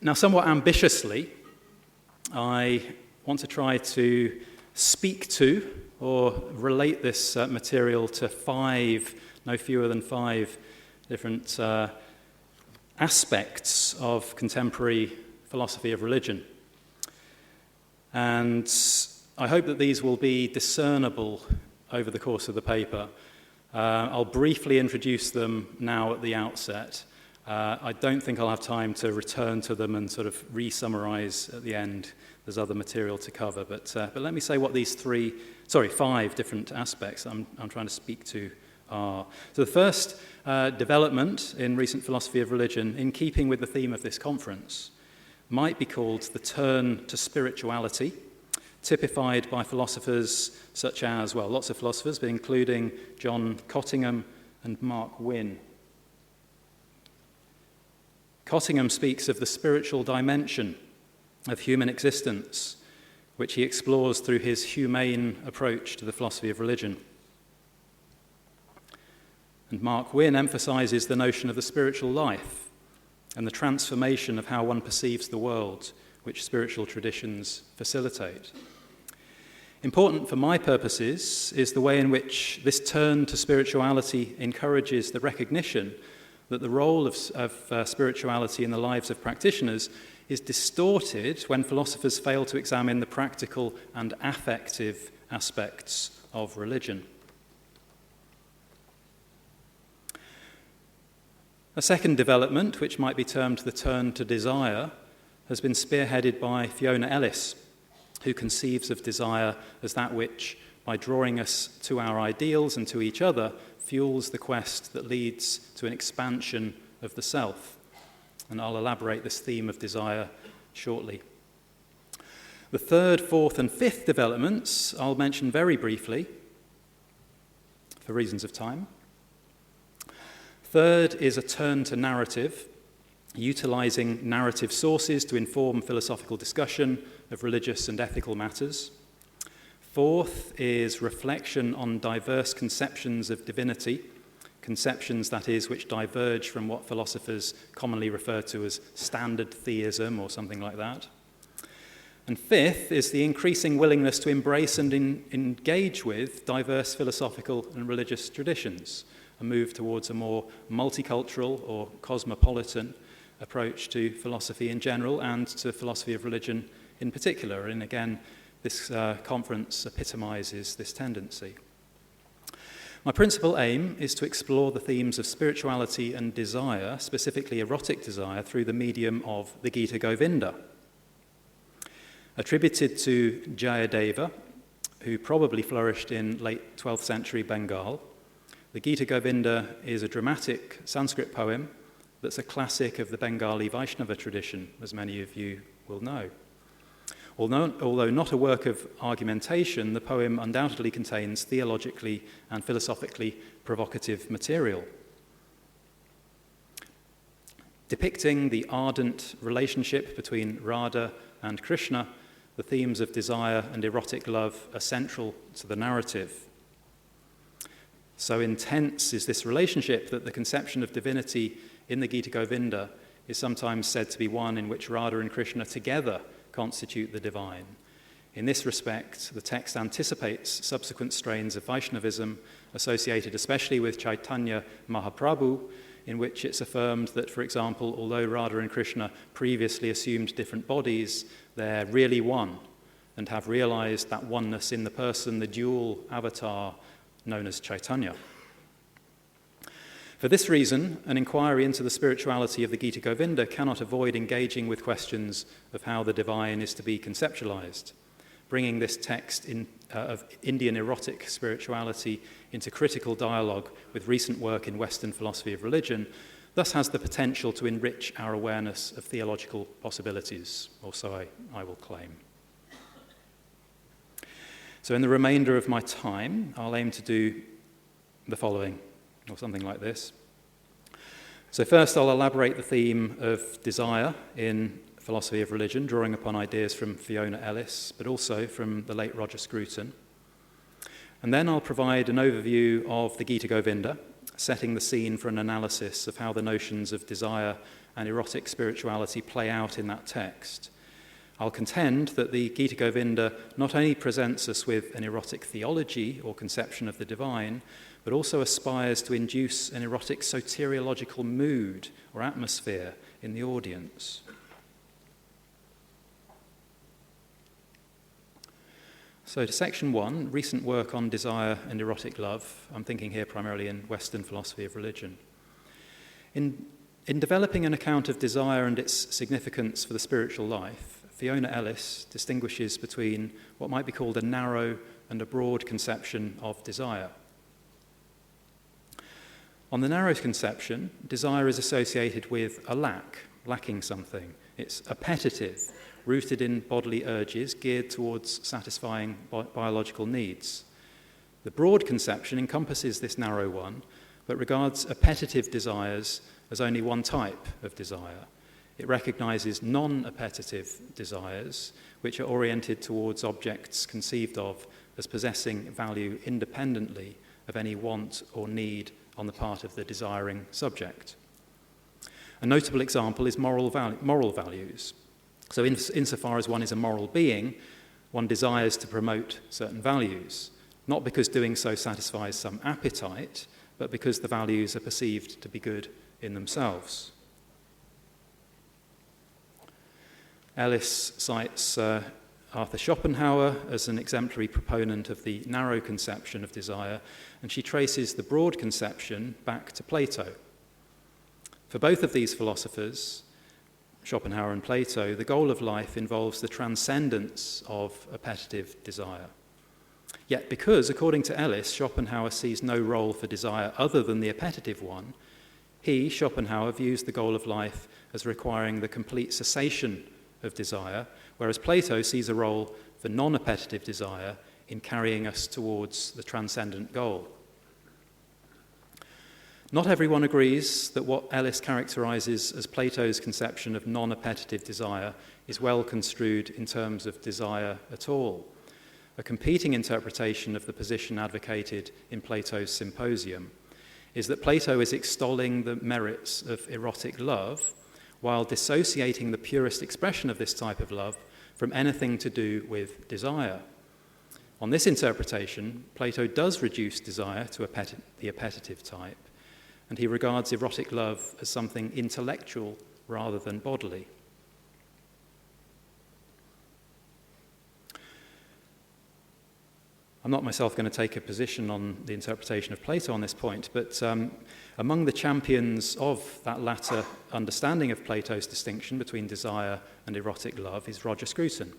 [SPEAKER 9] Now, somewhat ambitiously, I want to try to speak to or relate this material to no fewer than five different aspects of contemporary philosophy of religion. And I hope that these will be discernible over the course of the paper. I'll briefly introduce them now at the outset. I don't think I'll have time to return to them and sort of re-summarize at the end. There's other material to cover, but let me say what these five different aspects I'm trying to speak to are. So the first development in recent philosophy of religion, in keeping with the theme of this conference, might be called the turn to spirituality, typified by philosophers such as, well, lots of philosophers, but including John Cottingham and Mark Wynne. Cottingham speaks of the spiritual dimension of human existence, which he explores through his humane approach to the philosophy of religion. And Mark Wynne emphasizes the notion of the spiritual life and the transformation of how one perceives the world, which spiritual traditions facilitate. Important for my purposes is the way in which this turn to spirituality encourages the recognition that the role of spirituality in the lives of practitioners is distorted when philosophers fail to examine the practical and affective aspects of religion. A second development, which might be termed the turn to desire, has been spearheaded by Fiona Ellis, who conceives of desire as that which, by drawing us to our ideals and to each other, fuels the quest that leads to an expansion of the self. And I'll elaborate this theme of desire shortly. The third, fourth, and fifth developments I'll mention very briefly for reasons of time. Third is a turn to narrative, utilizing narrative sources to inform philosophical discussion of religious and ethical matters. Fourth is reflection on diverse conceptions of divinity, conceptions, that is, which diverge from what philosophers commonly refer to as standard theism or something like that. And fifth is the increasing willingness to embrace and engage with diverse philosophical and religious traditions, a move towards a more multicultural or cosmopolitan approach to philosophy in general and to philosophy of religion in particular. And again, this conference epitomizes this tendency. My principal aim is to explore the themes of spirituality and desire, specifically erotic desire, through the medium of the Gītagovinda. Attributed to Jayadeva, who probably flourished in late 12th century Bengal, the Gītagovinda is a dramatic Sanskrit poem that's a classic of the Bengali Vaishnava tradition, as many of you will know. Although not a work of argumentation, the poem undoubtedly contains theologically and philosophically provocative material. Depicting the ardent relationship between Radha and Krishna, the themes of desire and erotic love are central to the narrative. So intense is this relationship that the conception of divinity in the Gītagovinda is sometimes said to be one in which Radha and Krishna together constitute the divine, In this respect, the text anticipates subsequent strains of Vaishnavism associated especially with Chaitanya Mahaprabhu, in which it's affirmed that, for example, although Radha and Krishna previously assumed different bodies, they're really one and have realized that oneness in the person, the dual avatar known as Chaitanya. For this reason, an inquiry into the spirituality of the Gītagovinda cannot avoid engaging with questions of how the divine is to be conceptualized. Bringing this text of Indian erotic spirituality into critical dialogue with recent work in Western philosophy of religion thus has the potential to enrich our awareness of theological possibilities, or so I will claim. So in the remainder of my time, I'll aim to do the following, or something like this. So first, I'll elaborate the theme of desire in philosophy of religion, drawing upon ideas from Fiona Ellis, but also from the late Roger Scruton. And then I'll provide an overview of the Gītagovinda, setting the scene for an analysis of how the notions of desire and erotic spirituality play out in that text. I'll contend that the Gītagovinda not only presents us with an erotic theology or conception of the divine, but also aspires to induce an erotic soteriological mood or atmosphere in the audience. So to section 1, recent work on desire and erotic love. I'm thinking here primarily in Western philosophy of religion. In developing an account of desire and its significance for the spiritual life, Fiona Ellis distinguishes between what might be called a narrow and a broad conception of desire. On the narrow conception, desire is associated with a lacking something. It's appetitive, rooted in bodily urges geared towards satisfying biological needs. The broad conception encompasses this narrow one, but regards appetitive desires as only one type of desire. It recognizes non-appetitive desires, which are oriented towards objects conceived of as possessing value independently of any want or need on the part of the desiring subject. A notable example is moral values. So insofar as one is a moral being, one desires to promote certain values, not because doing so satisfies some appetite, but because the values are perceived to be good in themselves. Ellis cites Arthur Schopenhauer as an exemplary proponent of the narrow conception of desire, and she traces the broad conception back to Plato. For both of these philosophers, Schopenhauer and Plato, the goal of life involves the transcendence of appetitive desire. Yet because, according to Ellis, Schopenhauer sees no role for desire other than the appetitive one, he, Schopenhauer, views the goal of life as requiring the complete cessation of desire, whereas Plato sees a role for non-appetitive desire in carrying us towards the transcendent goal. Not everyone agrees that what Ellis characterizes as Plato's conception of non-appetitive desire is well construed in terms of desire at all. A competing interpretation of the position advocated in Plato's Symposium is that Plato is extolling the merits of erotic love while dissociating the purest expression of this type of love from anything to do with desire. On this interpretation, Plato does reduce desire to the appetitive type, and he regards erotic love as something intellectual rather than bodily. I'm not myself going to take a position on the interpretation of Plato on this point, but among the champions of that latter understanding of Plato's distinction between desire and erotic love is Roger Scruton.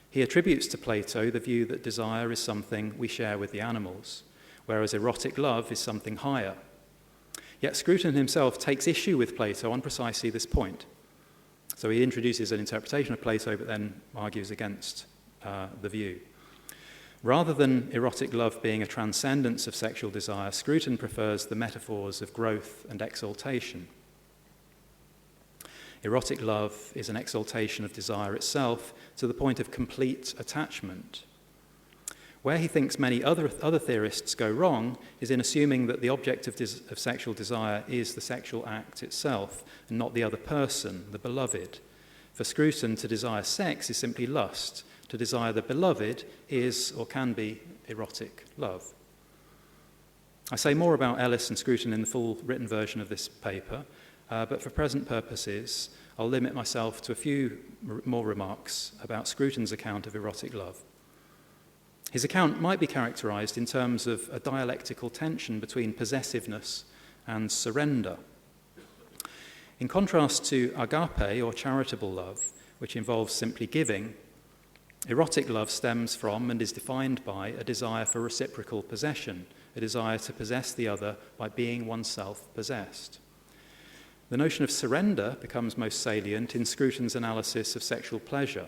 [SPEAKER 9] He attributes to Plato the view that desire is something we share with the animals, whereas erotic love is something higher. Yet Scruton himself takes issue with Plato on precisely this point. So he introduces an interpretation of Plato, but then argues against the view. Rather than erotic love being a transcendence of sexual desire, Scruton prefers the metaphors of growth and exaltation. Erotic love is an exaltation of desire itself to the point of complete attachment. Where he thinks many other theorists go wrong is in assuming that the object of sexual desire is the sexual act itself and not the other person, the beloved. For Scruton, to desire sex is simply lust, to desire the beloved is or can be erotic love. I say more about Ellis and Scruton in the full written version of this paper, but for present purposes, I'll limit myself to a few more remarks about Scruton's account of erotic love. His account might be characterized in terms of a dialectical tension between possessiveness and surrender. In contrast to agape, or charitable love, which involves simply giving, erotic love stems from and is defined by a desire for reciprocal possession, a desire to possess the other by being oneself possessed. The notion of surrender becomes most salient in Scruton's analysis of sexual pleasure.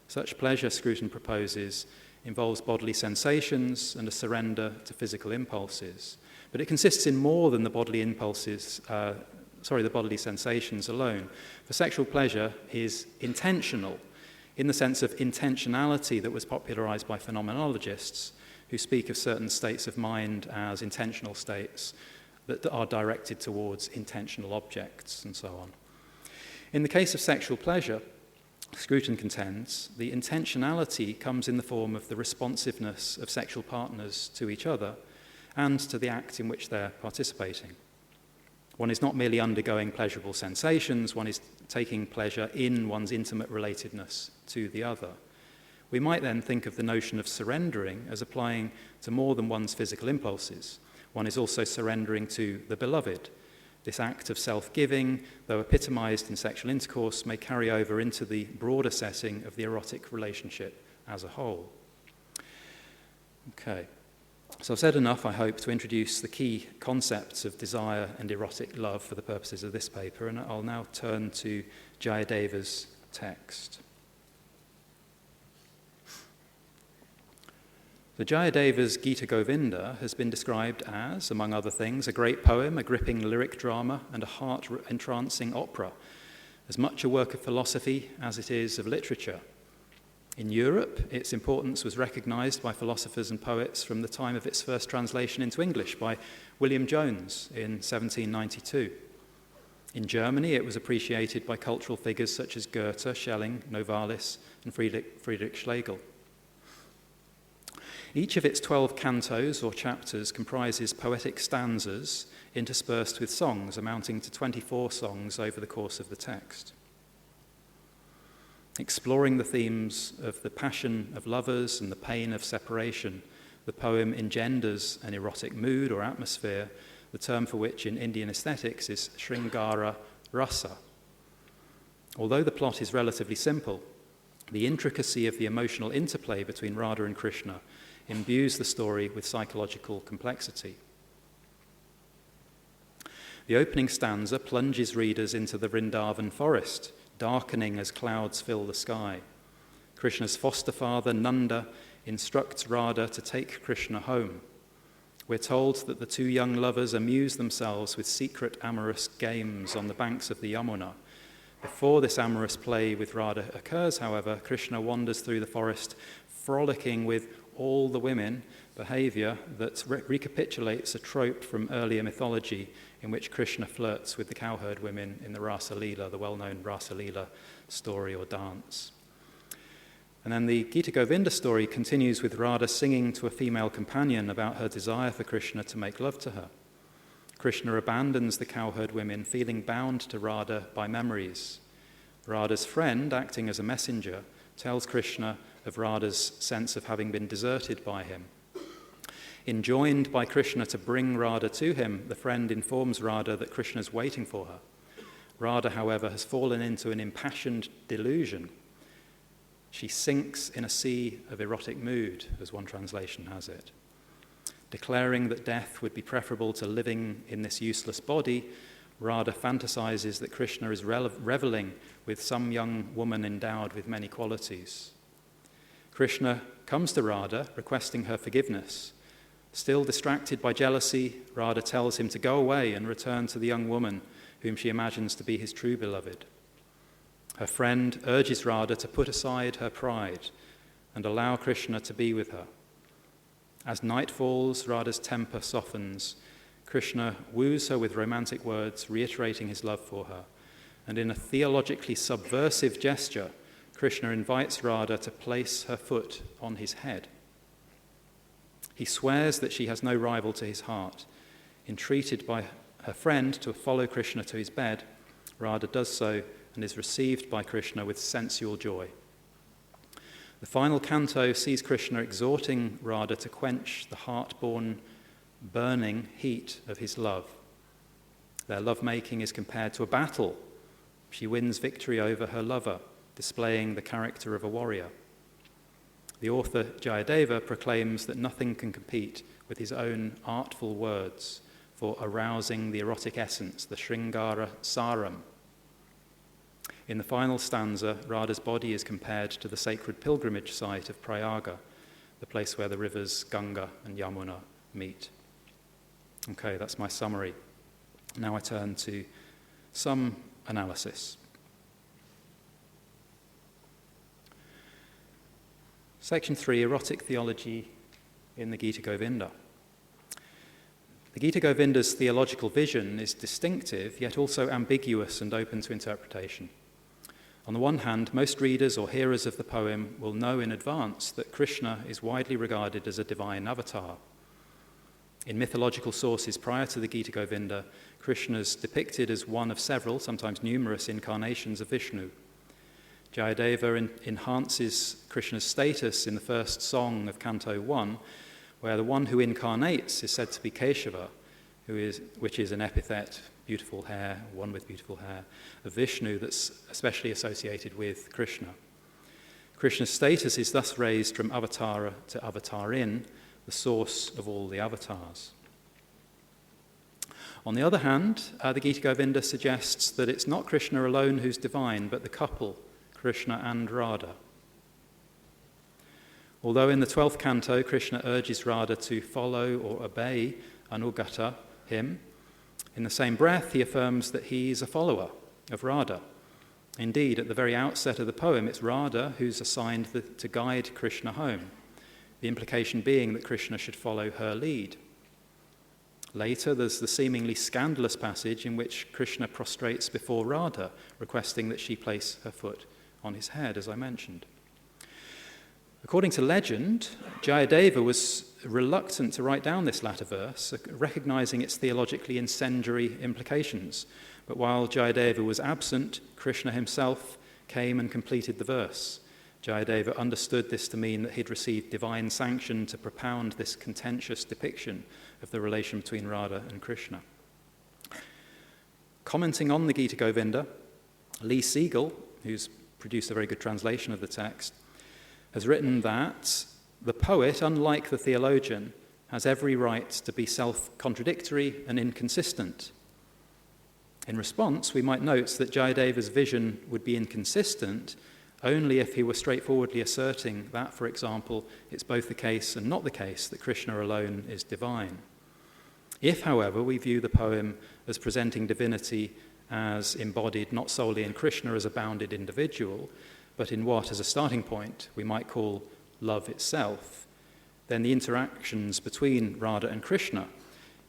[SPEAKER 9] Such pleasure, Scruton proposes, involves bodily sensations and a surrender to physical impulses. But it consists in more than the bodily sensations alone. For sexual pleasure is intentional, in the sense of intentionality that was popularized by phenomenologists who speak of certain states of mind as intentional states that are directed towards intentional objects and so on. In the case of sexual pleasure, Scruton contends, the intentionality comes in the form of the responsiveness of sexual partners to each other and to the act in which they're participating. One is not merely undergoing pleasurable sensations, one is taking pleasure in one's intimate relatedness to the other. We might then think of the notion of surrendering as applying to more than one's physical impulses. One is also surrendering to the beloved. This act of self-giving, though epitomized in sexual intercourse, may carry over into the broader setting of the erotic relationship as a whole. Okay. So I've said enough, I hope, to introduce the key concepts of desire and erotic love for the purposes of this paper, and I'll now turn to Jayadeva's text. The Jayadeva's Gītagovinda has been described as, among other things, a great poem, a gripping lyric drama, and a heart-entrancing opera, as much a work of philosophy as it is of literature. In Europe, its importance was recognized by philosophers and poets from the time of its first translation into English by William Jones in 1792. In Germany, it was appreciated by cultural figures such as Goethe, Schelling, Novalis, and Friedrich Schlegel. Each of its 12 cantos or chapters comprises poetic stanzas interspersed with songs, amounting to 24 songs over the course of the text. Exploring the themes of the passion of lovers and the pain of separation, the poem engenders an erotic mood or atmosphere, the term for which in Indian aesthetics is Sringara Rasa. Although the plot is relatively simple, the intricacy of the emotional interplay between Radha and Krishna imbues the story with psychological complexity. The opening stanza plunges readers into the Vrindavan forest, darkening as clouds fill the sky. Krishna's foster father, Nanda, instructs Radha to take Krishna home. We're told that the two young lovers amuse themselves with secret amorous games on the banks of the Yamuna. Before this amorous play with Radha occurs, however, Krishna wanders through the forest, frolicking with all the women, behavior that recapitulates a trope from earlier mythology in which Krishna flirts with the cowherd women in the Rasa Leela, the well-known Rasa Leela story or dance. And then the Gītagovinda story continues with Radha singing to a female companion about her desire for Krishna to make love to her. Krishna abandons the cowherd women, feeling bound to Radha by memories. Radha's friend, acting as a messenger, tells Krishna of Radha's sense of having been deserted by him. Enjoined by Krishna to bring Radha to him, the friend informs Radha that Krishna is waiting for her. Radha, however, has fallen into an impassioned delusion. She sinks in a sea of erotic mood, as one translation has it. Declaring that death would be preferable to living in this useless body, Radha fantasizes that Krishna is reveling with some young woman endowed with many qualities. Krishna comes to Radha, requesting her forgiveness. Still distracted by jealousy, Radha tells him to go away and return to the young woman whom she imagines to be his true beloved. Her friend urges Radha to put aside her pride and allow Krishna to be with her. As night falls, Radha's temper softens. Krishna woos her with romantic words, reiterating his love for her. And in a theologically subversive gesture, Krishna invites Radha to place her foot on his head. He swears that she has no rival to his heart. Entreated by her friend to follow Krishna to his bed, Radha does so and is received by Krishna with sensual joy. The final canto sees Krishna exhorting Radha to quench the heart-born, burning heat of his love. Their lovemaking is compared to a battle. She wins victory over her lover, displaying the character of a warrior. The author Jayadeva proclaims that nothing can compete with his own artful words for arousing the erotic essence, the Sringara Saram. In the final stanza, Radha's body is compared to the sacred pilgrimage site of Prayaga, the place where the rivers Ganga and Yamuna meet. Okay, that's my summary. Now I turn to some analysis. Section 3, Erotic Theology in the Gītagovinda. The Gītagovinda's theological vision is distinctive, yet also ambiguous and open to interpretation. On the one hand, most readers or hearers of the poem will know in advance that Krishna is widely regarded as a divine avatar. In mythological sources prior to the Gītagovinda, Krishna is depicted as one of several, sometimes numerous, incarnations of Vishnu. Jayadeva enhances Krishna's status in the first song of Canto 1, where the one who incarnates is said to be Keshava, which is an epithet, beautiful hair, one with beautiful hair, of Vishnu that's especially associated with Krishna. Krishna's status is thus raised from avatara to avatarin, the source of all the avatars. On the other hand, the Gītagovinda suggests that it's not Krishna alone who's divine, but the couple, Krishna and Radha. Although in the 12th canto, Krishna urges Radha to follow or obey Anugata, him, in the same breath he affirms that he is a follower of Radha. Indeed, at the very outset of the poem, it's Radha who's assigned to guide Krishna home, the implication being that Krishna should follow her lead. Later, there's the seemingly scandalous passage in which Krishna prostrates before Radha, requesting that she place her foot on his head, as I mentioned. According to legend, Jayadeva was reluctant to write down this latter verse, recognizing its theologically incendiary implications. But while Jayadeva was absent, Krishna himself came and completed the verse. Jayadeva understood this to mean that he'd received divine sanction to propound this contentious depiction of the relation between Radha and Krishna. Commenting on the Gītagovinda, Lee Siegel, who's produced a very good translation of the text, has written that the poet, unlike the theologian, has every right to be self-contradictory and inconsistent. In response, we might note that Jayadeva's vision would be inconsistent only if he were straightforwardly asserting that, for example, it's both the case and not the case that Krishna alone is divine. If, however, we view the poem as presenting divinity as embodied not solely in Krishna as a bounded individual, but in what, as a starting point, we might call love itself, then the interactions between Radha and Krishna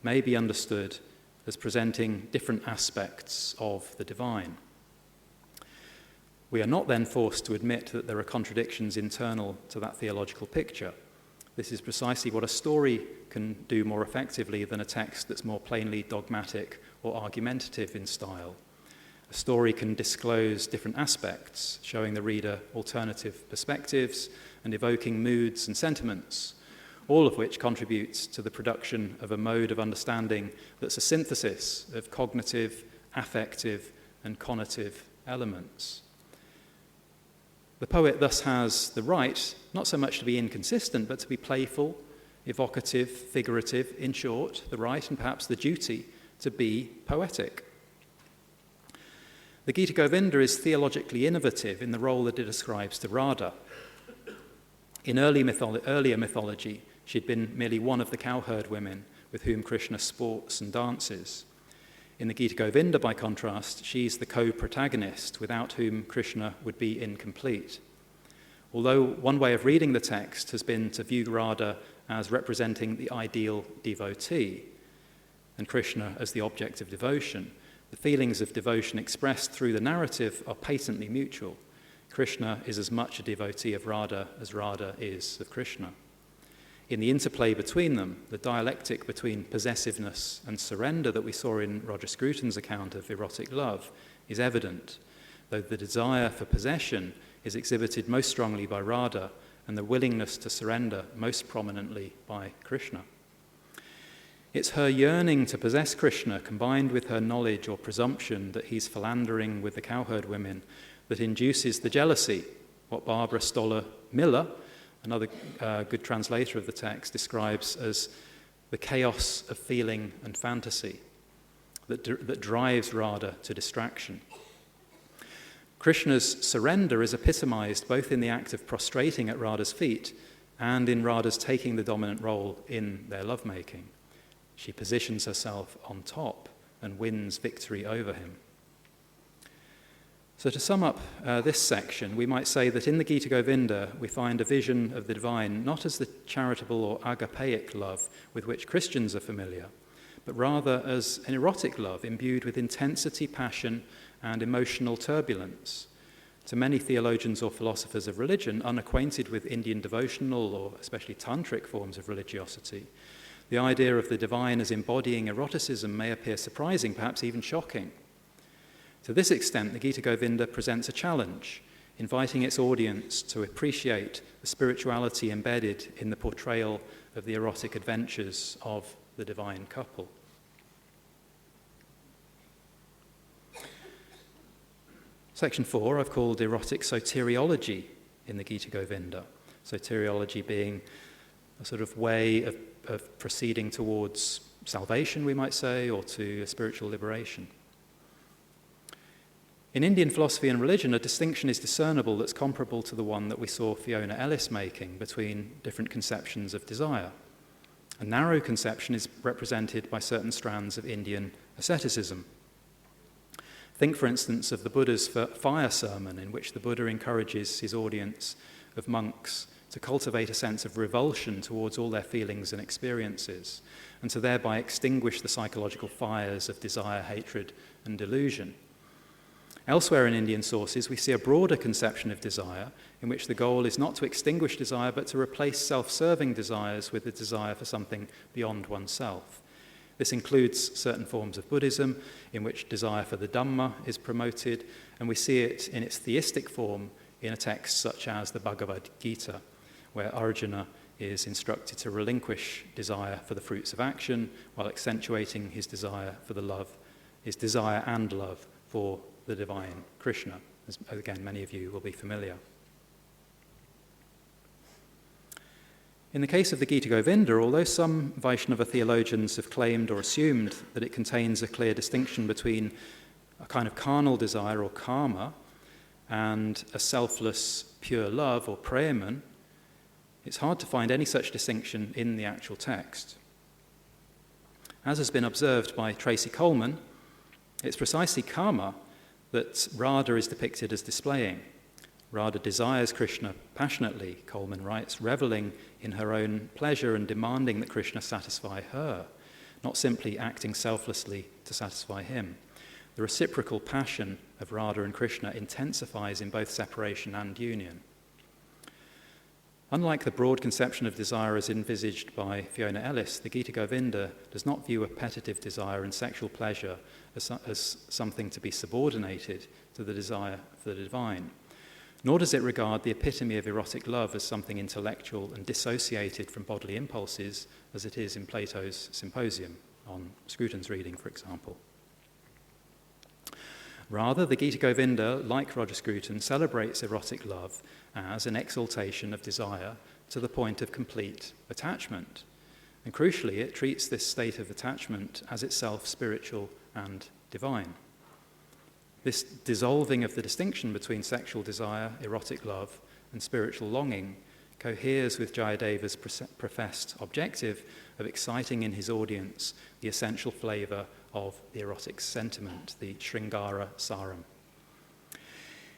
[SPEAKER 9] may be understood as presenting different aspects of the divine. We are not then forced to admit that there are contradictions internal to that theological picture. This is precisely what a story can do more effectively than a text that's more plainly dogmatic or argumentative in style. A story can disclose different aspects, showing the reader alternative perspectives and evoking moods and sentiments, all of which contributes to the production of a mode of understanding that's a synthesis of cognitive, affective, and conative elements. The poet thus has the right, not so much to be inconsistent, but to be playful, evocative, figurative, in short, the right and perhaps the duty to be poetic. The Gītagovinda is theologically innovative in the role that it ascribes to Radha. In earlier mythology, she'd been merely one of the cowherd women with whom Krishna sports and dances. In the Gītagovinda, by contrast, she's the co-protagonist, without whom Krishna would be incomplete. Although one way of reading the text has been to view Radha as representing the ideal devotee, and Krishna as the object of devotion, the feelings of devotion expressed through the narrative are patently mutual. Krishna is as much a devotee of Radha as Radha is of Krishna. In the interplay between them, the dialectic between possessiveness and surrender that we saw in Roger Scruton's account of erotic love is evident, though the desire for possession is exhibited most strongly by Radha and the willingness to surrender most prominently by Krishna. It's her yearning to possess Krishna combined with her knowledge or presumption that he's philandering with the cowherd women that induces the jealousy, what Barbara Stoller-Miller, another good translator of the text, describes as the chaos of feeling and fantasy that drives Radha to distraction. Krishna's surrender is epitomized both in the act of prostrating at Radha's feet and in Radha's taking the dominant role in their lovemaking. She positions herself on top and wins victory over him. So to sum up this section, we might say that in the Gītagovinda we find a vision of the divine not as the charitable or agapeic love with which Christians are familiar, but rather as an erotic love imbued with intensity, passion, and emotional turbulence. To many theologians or philosophers of religion unacquainted with Indian devotional or especially tantric forms of religiosity, the idea of the divine as embodying eroticism may appear surprising, perhaps even shocking. To this extent, the Gītagovinda presents a challenge, inviting its audience to appreciate the spirituality embedded in the portrayal of the erotic adventures of the divine couple. Section 4 I've called erotic soteriology in the Gītagovinda. Soteriology being a sort of way of proceeding towards salvation, we might say, or to a spiritual liberation. In Indian philosophy and religion, a distinction is discernible that's comparable to the one that we saw Fiona Ellis making between different conceptions of desire. A narrow conception is represented by certain strands of Indian asceticism. Think, for instance, of the Buddha's fire sermon, in which the Buddha encourages his audience of monks to cultivate a sense of revulsion towards all their feelings and experiences, and to thereby extinguish the psychological fires of desire, hatred, and delusion. Elsewhere in Indian sources, we see a broader conception of desire, in which the goal is not to extinguish desire, but to replace self-serving desires with the desire for something beyond oneself. This includes certain forms of Buddhism, in which desire for the Dhamma is promoted, and we see it in its theistic form in a text such as the Bhagavad Gita, where Arjuna is instructed to relinquish desire for the fruits of action, while accentuating his desire for his desire and love for the divine Krishna, as again many of you will be familiar. In the case of the Gītagovinda, although some Vaishnava theologians have claimed or assumed that it contains a clear distinction between a kind of carnal desire or karma and a selfless pure love or preman, it's hard to find any such distinction in the actual text. As has been observed by Tracy Coleman, it's precisely karma that Radha is depicted as displaying. Radha desires Krishna passionately, Coleman writes, reveling in her own pleasure and demanding that Krishna satisfy her, not simply acting selflessly to satisfy him. The reciprocal passion of Radha and Krishna intensifies in both separation and union. Unlike the broad conception of desire as envisaged by Fiona Ellis, the Gītagovinda does not view appetitive desire and sexual pleasure as something to be subordinated to the desire for the divine, nor does it regard the epitome of erotic love as something intellectual and dissociated from bodily impulses, as it is in Plato's Symposium, on Scruton's reading, for example. Rather, the Gītagovinda, like Roger Scruton, celebrates erotic love as an exaltation of desire to the point of complete attachment. And crucially, it treats this state of attachment as itself spiritual and divine. This dissolving of the distinction between sexual desire, erotic love, and spiritual longing coheres with Jayadeva's professed objective of exciting in his audience the essential flavour of the erotic sentiment, the Sringara Saram.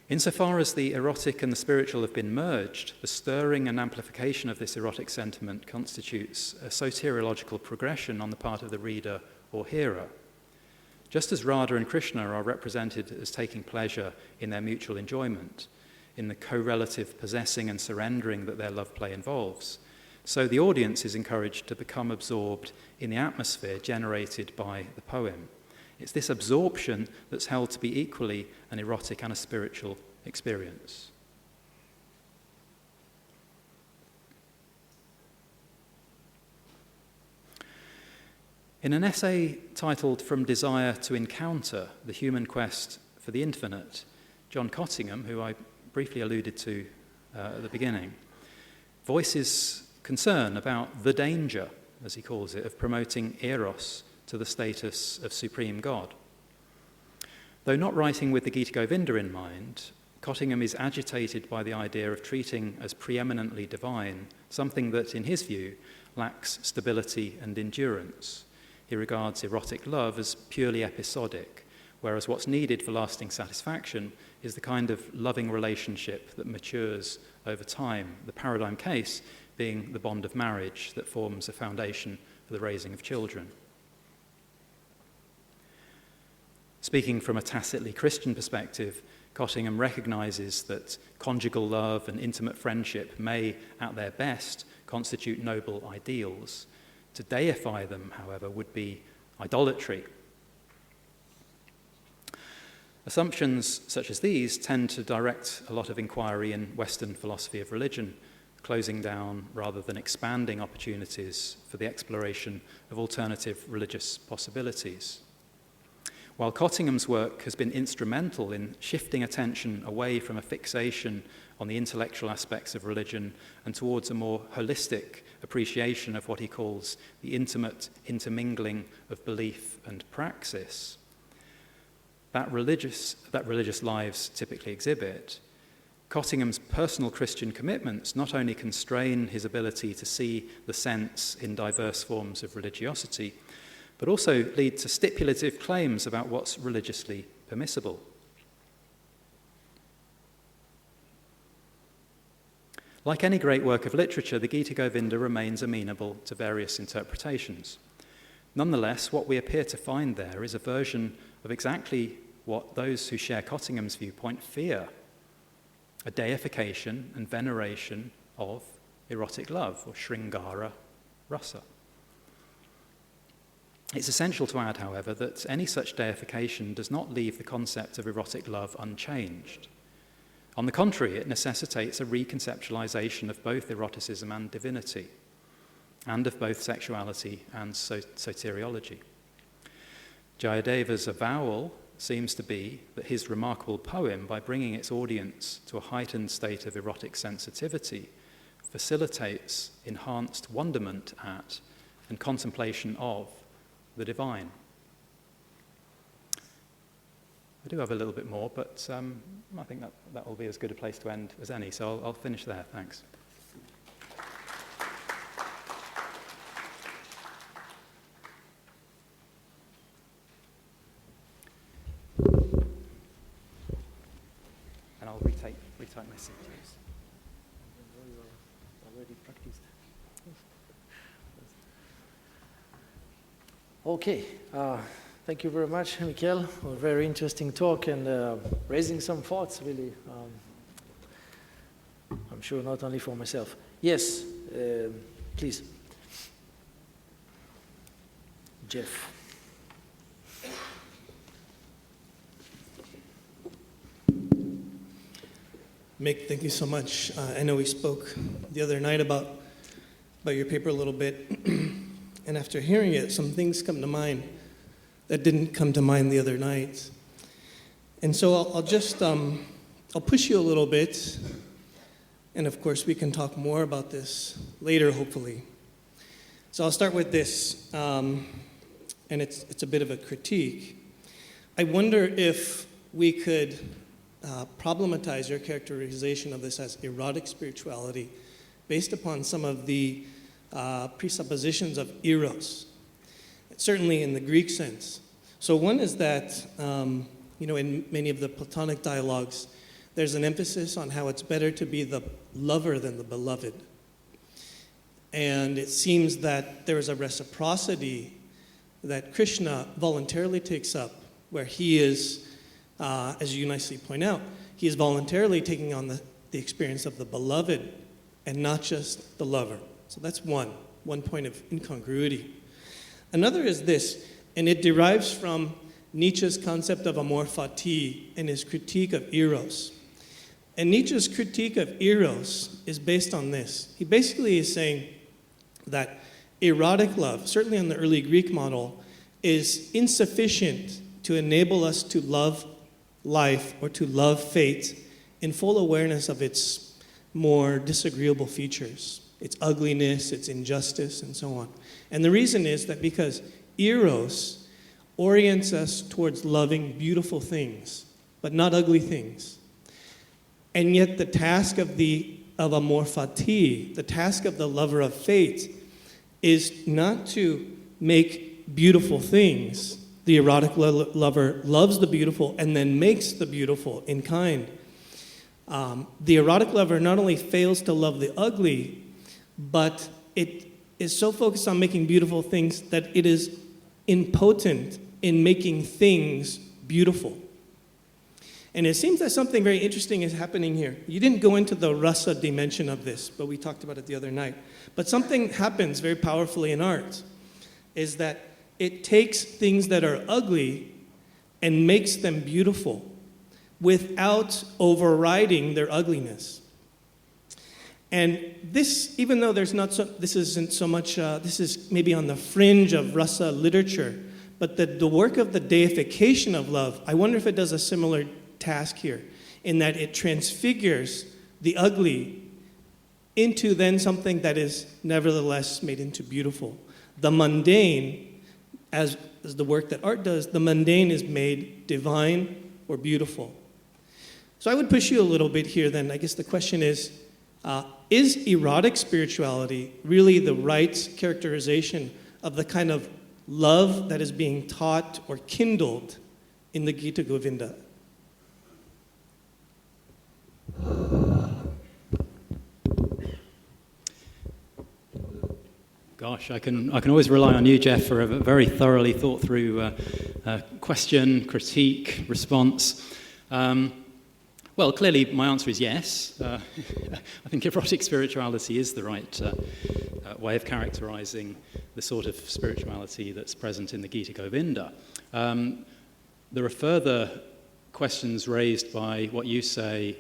[SPEAKER 9] Insofar as the erotic and the spiritual have been merged, the stirring and amplification of this erotic sentiment constitutes a soteriological progression on the part of the reader or hearer. Just as Radha and Krishna are represented as taking pleasure in their mutual enjoyment, in the correlative possessing and surrendering that their love play involves. So the audience is encouraged to become absorbed in the atmosphere generated by the poem. It's this absorption that's held to be equally an erotic and a spiritual experience. In an essay titled From Desire to Encounter, The Human Quest for the Infinite, John Cottingham, who I briefly alluded to at the beginning, voices concern about the danger, as he calls it, of promoting eros to the status of supreme God. Though not writing with the Gītagovinda in mind, Cottingham is agitated by the idea of treating as preeminently divine something that, in his view, lacks stability and endurance. He regards erotic love as purely episodic, whereas what's needed for lasting satisfaction is the kind of loving relationship that matures over time, the paradigm case being the bond of marriage that forms a foundation for the raising of children. Speaking from a tacitly Christian perspective, Cottingham recognizes that conjugal love and intimate friendship may, at their best, constitute noble ideals. To deify them, however, would be idolatry. Assumptions such as these tend to direct a lot of inquiry in Western philosophy of religion, closing down rather than expanding opportunities for the exploration of alternative religious possibilities. While Cottingham's work has been instrumental in shifting attention away from a fixation on the intellectual aspects of religion and towards a more holistic appreciation of what he calls the intimate intermingling of belief and praxis that religious lives typically exhibit, Cottingham's personal Christian commitments not only constrain his ability to see the sense in diverse forms of religiosity, but also lead to stipulative claims about what's religiously permissible. Like any great work of literature, the Gītagovinda remains amenable to various interpretations. Nonetheless, what we appear to find there is a version of exactly what those who share Cottingham's viewpoint fear: a deification and veneration of erotic love, or Sringara Rasa. It's essential to add, however, that any such deification does not leave the concept of erotic love unchanged. On the contrary, it necessitates a reconceptualization of both eroticism and divinity, and of both sexuality and soteriology. Jayadeva's avowal seems to be that his remarkable poem, by bringing its audience to a heightened state of erotic sensitivity, facilitates enhanced wonderment at and contemplation of the divine. I do have a little bit more, but I think that will be as good a place to end as any, so I'll finish there. Thanks. And I'll retake my seat, please.
[SPEAKER 2] Already practiced.
[SPEAKER 1] Okay, thank you very much, Mikel, for a very interesting talk and raising some thoughts, really. I'm sure not only for myself. Yes, please. Jeff.
[SPEAKER 10] Mick, thank you so much. I know we spoke the other night about your paper a little bit, and after hearing it, some things come to mind that didn't come to mind the other night. And so I'll just, I'll push you a little bit, and of course we can talk more about this later, hopefully. So I'll start with this, and it's a bit of a critique. I wonder if we could problematize your characterization of this as erotic spirituality based upon some of the presuppositions of eros, certainly in the Greek sense. So one is that, in many of the Platonic dialogues, there's an emphasis on how it's better to be the lover than the beloved. And it seems that there is a reciprocity that Krishna voluntarily takes up, where he is, as you nicely point out, he is voluntarily taking on the experience of the beloved and not just the lover. So that's one point of incongruity. Another is this, and it derives from Nietzsche's concept of amor fati and his critique of eros. And Nietzsche's critique of eros is based on this. He basically is saying that erotic love, certainly on the early Greek model, is insufficient to enable us to love life or to love fate in full awareness of its more disagreeable features, its ugliness, its injustice, and so on. And the reason is that because eros orients us towards loving beautiful things, but not ugly things. And yet the task of amor fati, the task of the lover of fate, is not to make beautiful things. The erotic lover loves the beautiful and then makes the beautiful in kind. The erotic lover not only fails to love the ugly, but it is so focused on making beautiful things that it is impotent in making things beautiful. And it seems that something very interesting is happening here. You didn't go into the rasa dimension of this, but we talked about it the other night. But something happens very powerfully in art, is that it takes things that are ugly and makes them beautiful without overriding their ugliness. And this, even though this isn't so much, this is maybe on the fringe of rasa literature, but the work of the deification of love, I wonder if it does a similar task here, in that it transfigures the ugly into then something that is nevertheless made into beautiful. The mundane, as the work that art does, the mundane is made divine or beautiful. So I would push you a little bit here then. I guess the question is erotic spirituality really the right characterization of the kind of love that is being taught or kindled in the Gītagovinda?
[SPEAKER 9] Gosh, I can always rely on you, Jeff, for a very thoroughly thought through question, critique, response. Well, clearly my answer is yes. I think erotic spirituality is the right way of characterizing the sort of spirituality that's present in the Gītagovinda. There are further questions raised by what you say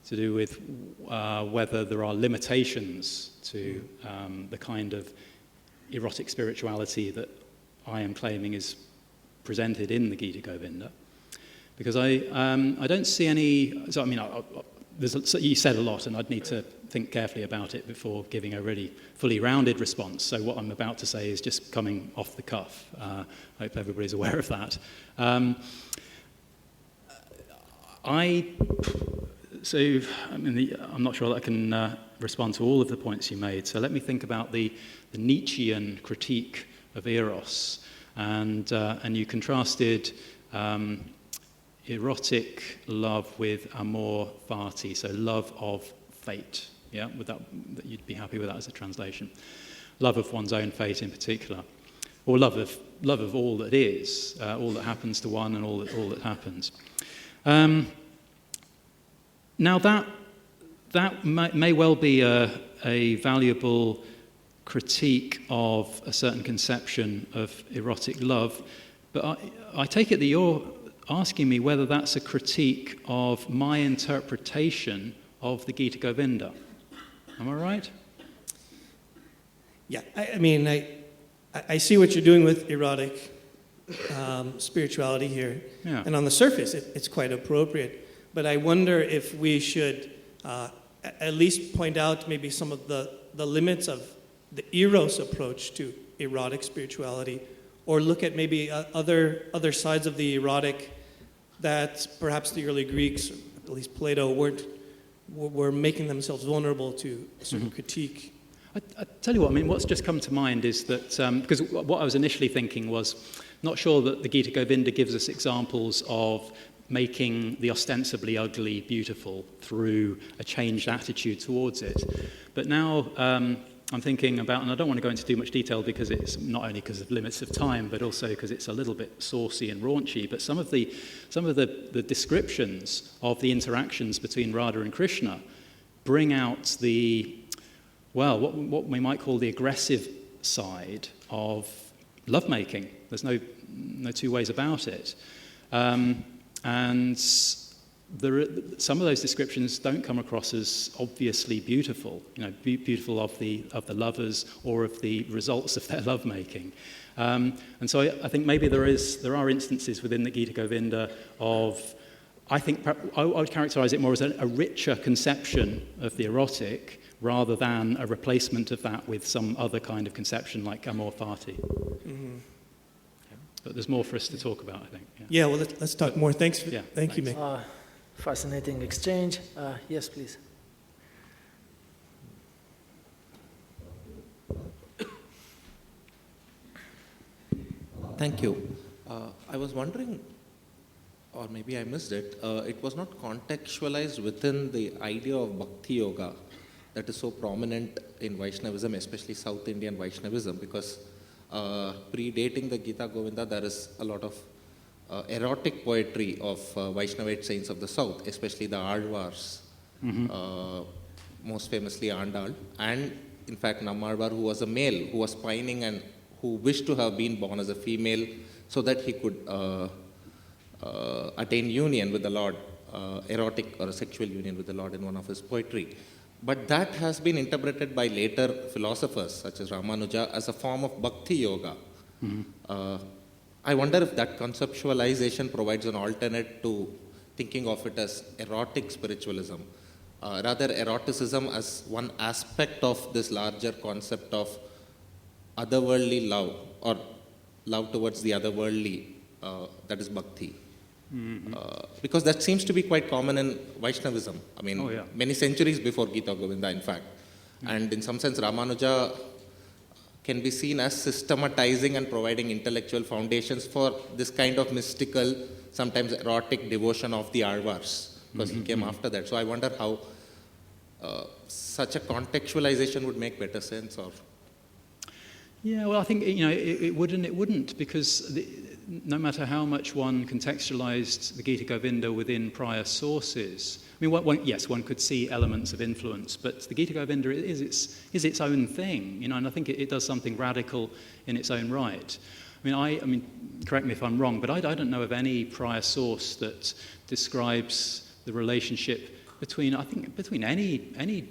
[SPEAKER 9] to do with whether there are limitations to the kind of erotic spirituality that I am claiming is presented in the Gītagovinda. Because I don't see any. So I mean, you said a lot, and I'd need to think carefully about it before giving a really fully rounded response. So what I'm about to say is just coming off the cuff. I hope everybody's aware of that. I'm not sure that I can respond to all of the points you made. So let me think about the Nietzschean critique of eros, and you contrasted. Erotic love with amor fati, so love of fate. Yeah, that you'd be happy with that as a translation. Love of one's own fate in particular, or love of all that is, all that happens to one, and all that happens. Now that may well be a valuable critique of a certain conception of erotic love, but I take it that you're asking me whether that's a critique of my interpretation of the Gītagovinda. Am I right?
[SPEAKER 10] Yeah, I mean, I see what you're doing with erotic spirituality here. Yeah. And on the surface, it's quite appropriate. But I wonder if we should at least point out maybe some of the limits of the eros approach to erotic spirituality, or look at maybe other sides of the erotic that perhaps the early Greeks, or at least Plato, were making themselves vulnerable to a certain critique.
[SPEAKER 9] I tell you what, I mean, what's just come to mind is that, because what I was initially thinking was, not sure that the Gītagovinda gives us examples of making the ostensibly ugly beautiful through a changed attitude towards it. But now I'm thinking about, and I don't want to go into too much detail because it's not only because of limits of time, but also because it's a little bit saucy and raunchy, but some of the descriptions of the interactions between Radha and Krishna bring out the, well, what we might call the aggressive side of lovemaking. There's no two ways about it. And some of those descriptions don't come across as obviously beautiful, beautiful of the lovers or of the results of their lovemaking. And so I think maybe there are instances within the Gītagovinda of, I think I would characterize it more as a richer conception of the erotic rather than a replacement of that with some other kind of conception like amor fati. Mm-hmm. But there's more for us to talk about, I think.
[SPEAKER 10] Yeah, well, let's talk more. Thanks you, Mick.
[SPEAKER 1] Fascinating exchange. Yes, please.
[SPEAKER 11] Thank you. I was wondering, or maybe I missed it, it was not contextualized within the idea of Bhakti Yoga that is so prominent in Vaishnavism, especially South Indian Vaishnavism, because predating the Gītagovinda, there is a lot of erotic poetry of Vaishnavite saints of the South, especially the Alvars, most famously Andal, and in fact Nammalvar, who was a male, who was pining and who wished to have been born as a female so that he could attain union with the Lord, erotic or a sexual union with the Lord in one of his poetry. But that has been interpreted by later philosophers such as Ramanuja as a form of Bhakti Yoga. I wonder if that conceptualization provides an alternate to thinking of it as erotic spiritualism, rather eroticism as one aspect of this larger concept of otherworldly love or love towards the otherworldly, that is bhakti. Because that seems to be quite common in Vaishnavism. I mean, many centuries before Gītagovinda, in fact. And in some sense, Ramanuja can be seen as systematizing and providing intellectual foundations for this kind of mystical, sometimes erotic devotion of the Alvars, because he came after that. So I wonder how such a contextualization would make better sense. Or
[SPEAKER 9] yeah, well, I think it would and it wouldn't, because no matter how much one contextualized the Gītagovinda within prior sources, I mean, one could see elements of influence, but the Gītagovinda is its own thing, and I think it does something radical in its own right. I mean, correct me if I'm wrong, but I don't know of any prior source that describes the relationship between any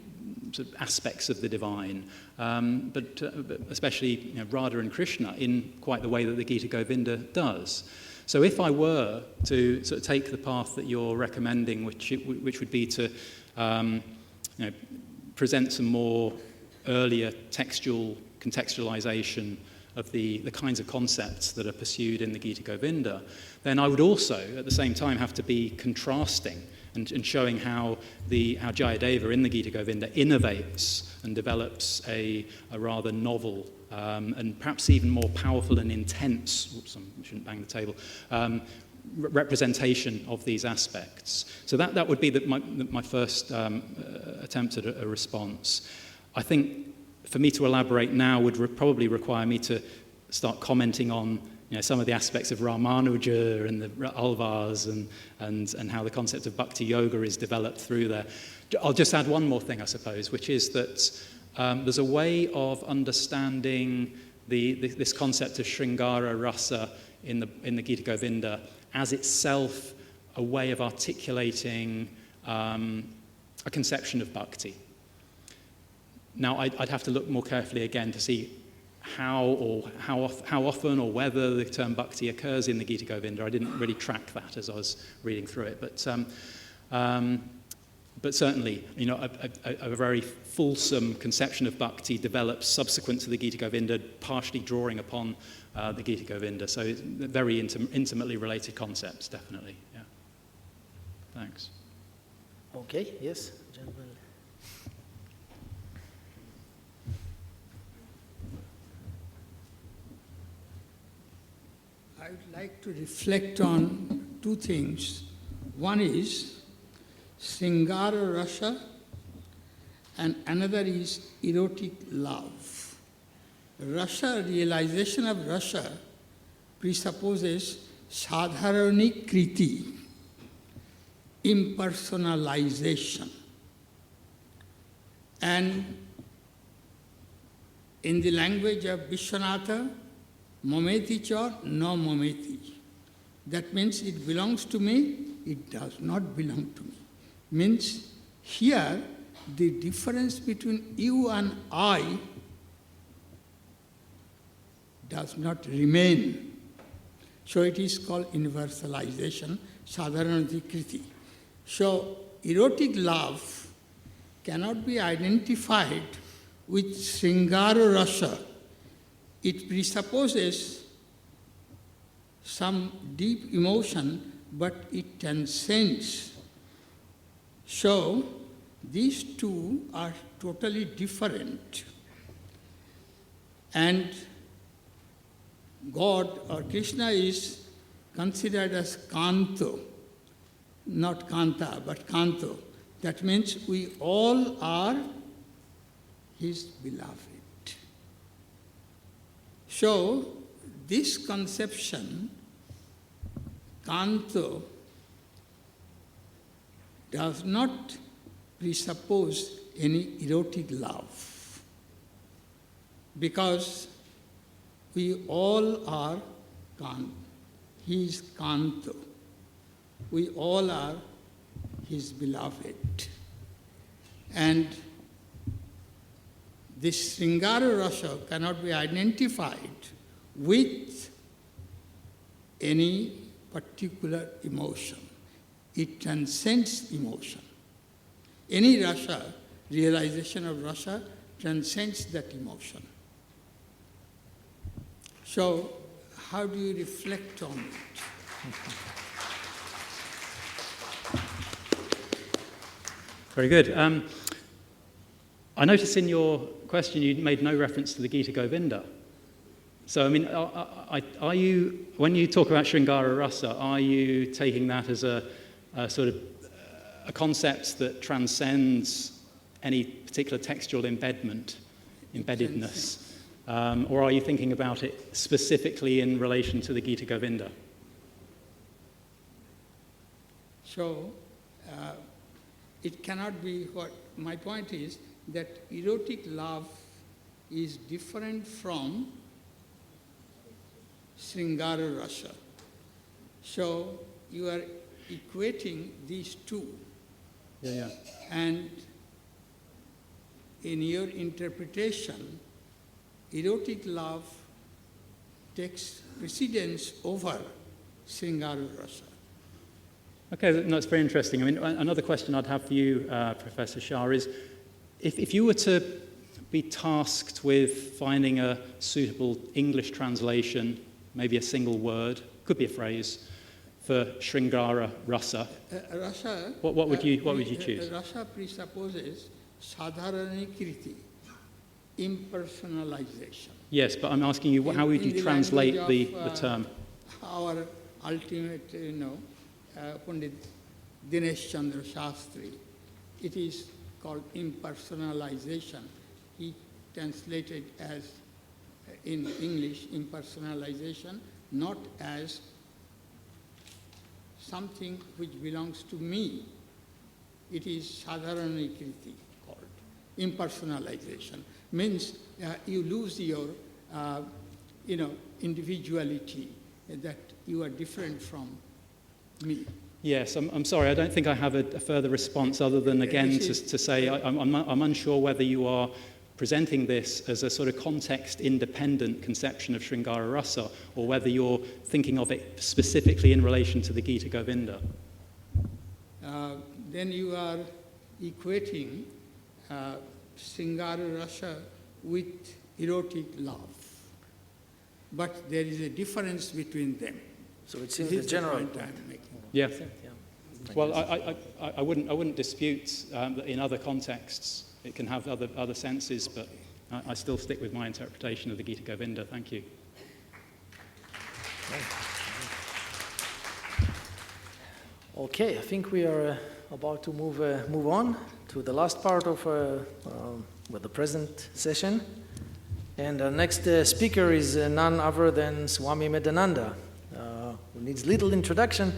[SPEAKER 9] sort of aspects of the divine, but especially Radha and Krishna in quite the way that the Gītagovinda does. So if I were to sort of take the path that you're recommending, which would be to present some more earlier textual contextualization of the kinds of concepts that are pursued in the Gītagovinda, then I would also at the same time have to be contrasting and showing how Jayadeva in the Gītagovinda innovates and develops a rather novel and perhaps even more powerful and intense, I shouldn't bang the table, representation of these aspects. So that would be my first attempt at a response. I think for me to elaborate now would probably require me to start commenting on some of the aspects of Ramanuja and the Alvars and how the concept of Bhakti Yoga is developed through there. I'll just add one more thing, I suppose, which is that there's a way of understanding this concept of Sringara Rasa in the Gītagovinda as itself a way of articulating a conception of bhakti. Now, I'd have to look more carefully again to see how often or whether the term bhakti occurs in the Gītagovinda. I didn't really track that as I was reading through it, but certainly, a very fulsome conception of bhakti develops subsequent to the Gītagovinda, partially drawing upon the Gītagovinda. So it's very intimately related concepts, definitely. Yeah. Thanks.
[SPEAKER 1] Okay. Yes, gentlemen.
[SPEAKER 5] I would like to reflect on two things. One is Sringara Rasa, and another is erotic love. Rasa, realization of rasa, presupposes sadharani kriti, impersonalization. And in the language of Vishwanatha, mameti cha no mameti. That means it belongs to me, it does not belong to me. Means here the difference between you and I does not remain. So it is called universalization, sadharanatikriti. So erotic love cannot be identified with Sringara Rasa. It presupposes some deep emotion, but it transcends. So these two are totally different. And God or Krishna is considered as Kanto, not Kanta, but Kanto. That means we all are his beloved. So this conception, Kanto, does not presuppose any erotic love, because we all are Kanto. He is Kanto. We all are his beloved. And this Sringara Rasa cannot be identified with any particular emotion. It transcends emotion. Any rasa, realization of rasa, transcends that emotion. So, how do you reflect on it?
[SPEAKER 9] Very good. I noticed in your question you made no reference to the Gītagovinda. So, I mean, are you, when you talk about Sringara Rasa, are you taking that as a sort of a concept that transcends any particular textual embeddedness? Or are you thinking about it specifically in relation to the Gītagovinda?
[SPEAKER 5] So, it cannot be what my point is, that erotic love is different from Sringara Rasa. So, you are equating these two.
[SPEAKER 9] Yeah.
[SPEAKER 5] And in your interpretation, erotic love takes precedence over Sringara Rasa.
[SPEAKER 9] Okay, no, it's very interesting. I mean, another question I'd have for you, Professor Shah, is if you were to be tasked with finding a suitable English translation, maybe a single word, could be a phrase, for Sringara Rasa, what would you choose?
[SPEAKER 5] Rasa presupposes sadharanikriti, impersonalization.
[SPEAKER 9] Yes, but I'm asking you, how would you translate the term?
[SPEAKER 5] Our ultimate, Pandit Dinesh Chandra Shastri, it is called impersonalization. He translated as, in English, impersonalization, not as something which belongs to me. It is sadharanikriti called. Impersonalization means you lose your, individuality, that you are different from me.
[SPEAKER 9] Yes, I'm sorry, I don't think I have a further response other than, again, to say I'm unsure whether you are presenting this as a sort of context-independent conception of Sringara Rasa, or whether you're thinking of it specifically in relation to the Gītagovinda.
[SPEAKER 5] Then you are equating Sringara Rasa with erotic love. But there is a difference between them.
[SPEAKER 1] So it's in the general
[SPEAKER 5] point I'm making.
[SPEAKER 9] Yeah. Well, I wouldn't dispute that in other contexts it can have other senses, but I still stick with my interpretation of the Gītagovinda. Thank you.
[SPEAKER 1] Okay, I think we are about to move on to the last part of the present session. And our next speaker is none other than Swami Medhananda, who needs little introduction.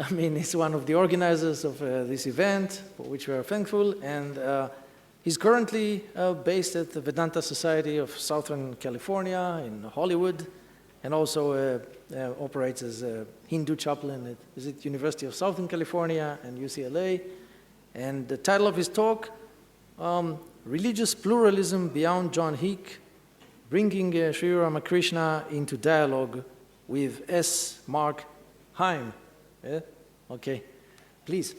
[SPEAKER 1] He's one of the organizers of this event, for which we are thankful, and He's currently based at the Vedanta Society of Southern California in Hollywood, and also operates as a Hindu chaplain at University of Southern California and UCLA. And the title of his talk, Religious Pluralism Beyond John Hick, Bringing Sri Ramakrishna into Dialogue with S. Mark Heim. Yeah? Okay, please.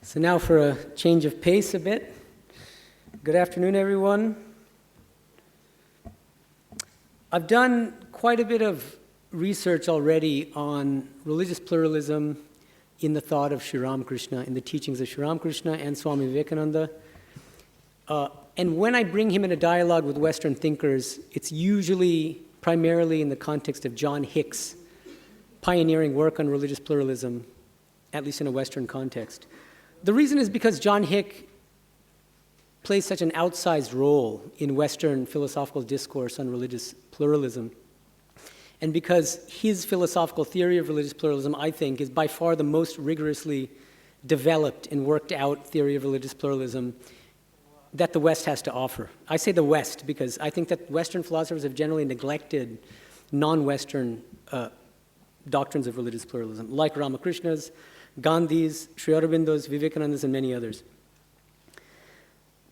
[SPEAKER 2] So now for a change of pace a bit. Good afternoon, everyone. I've done quite a bit of research already on religious pluralism in the thought of Sri Ramakrishna, in the teachings of Sri Ramakrishna and Swami Medhananda. And when I bring him in a dialogue with Western thinkers, it's usually primarily in the context of John Hick's pioneering work on religious pluralism, at least in a Western context. The reason is because John Hick plays such an outsized role in Western philosophical discourse on religious pluralism, and because his philosophical theory of religious pluralism, I think, is by far the most rigorously developed and worked out theory of religious pluralism that the West has to offer. I say the West because I think that Western philosophers have generally neglected non-Western doctrines of religious pluralism, like Ramakrishna's, Gandhi's, Sri Aurobindo's, Vivekananda's, and many others.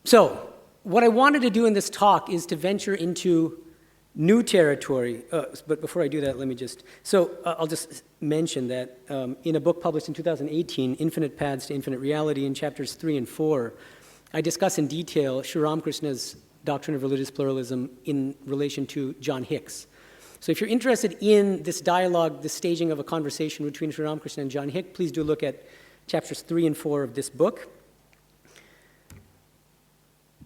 [SPEAKER 2] So, what I wanted to do in this talk is to venture into new territory. But before I do that, let me just... I'll just mention that in a book published in 2018, Infinite Paths to Infinite Reality, in chapters 3 and 4, I discuss in detail Sri Ramakrishna's doctrine of religious pluralism in relation to John Hick's. So if you're interested in this dialogue, this staging of a conversation between Sri Ramakrishna and John Hick, please do look at chapters 3 and 4 of this book.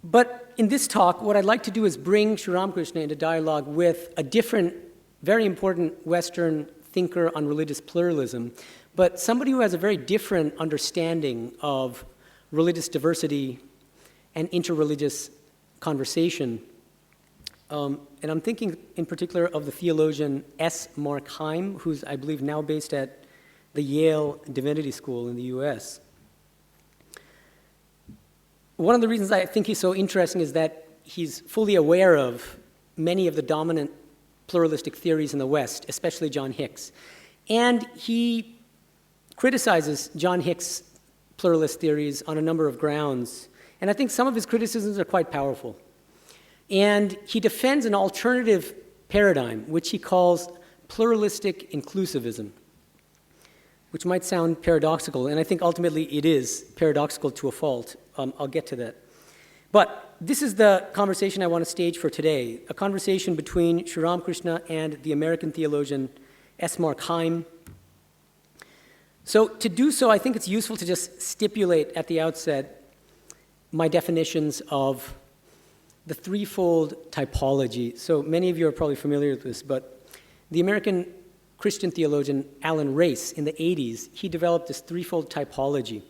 [SPEAKER 2] But in this talk, what I'd like to do is bring Sri Ramakrishna into dialogue with a different, very important Western thinker on religious pluralism, but somebody who has a very different understanding of religious diversity and interreligious conversation. And I'm thinking in particular of the theologian S. Mark Heim, who's, I believe, now based at the Yale Divinity School in the US. One of the reasons I think he's so interesting is that he's fully aware of many of the dominant pluralistic theories in the West, especially John Hick's. And he criticizes John Hick's pluralist theories on a number of grounds. And I think some of his criticisms are quite powerful. And he defends an alternative paradigm, which he calls pluralistic inclusivism, which might sound paradoxical, and I think ultimately it is paradoxical to a fault. I'll get to that. But this is the conversation I want to stage for today, a conversation between Sri Ramakrishna and the American theologian S. Mark Heim. So to do so, I think it's useful to just stipulate at the outset my definitions of the threefold typology. So many of you are probably familiar with this, but the American Christian theologian Alan Race in the 80s, he developed this threefold typology.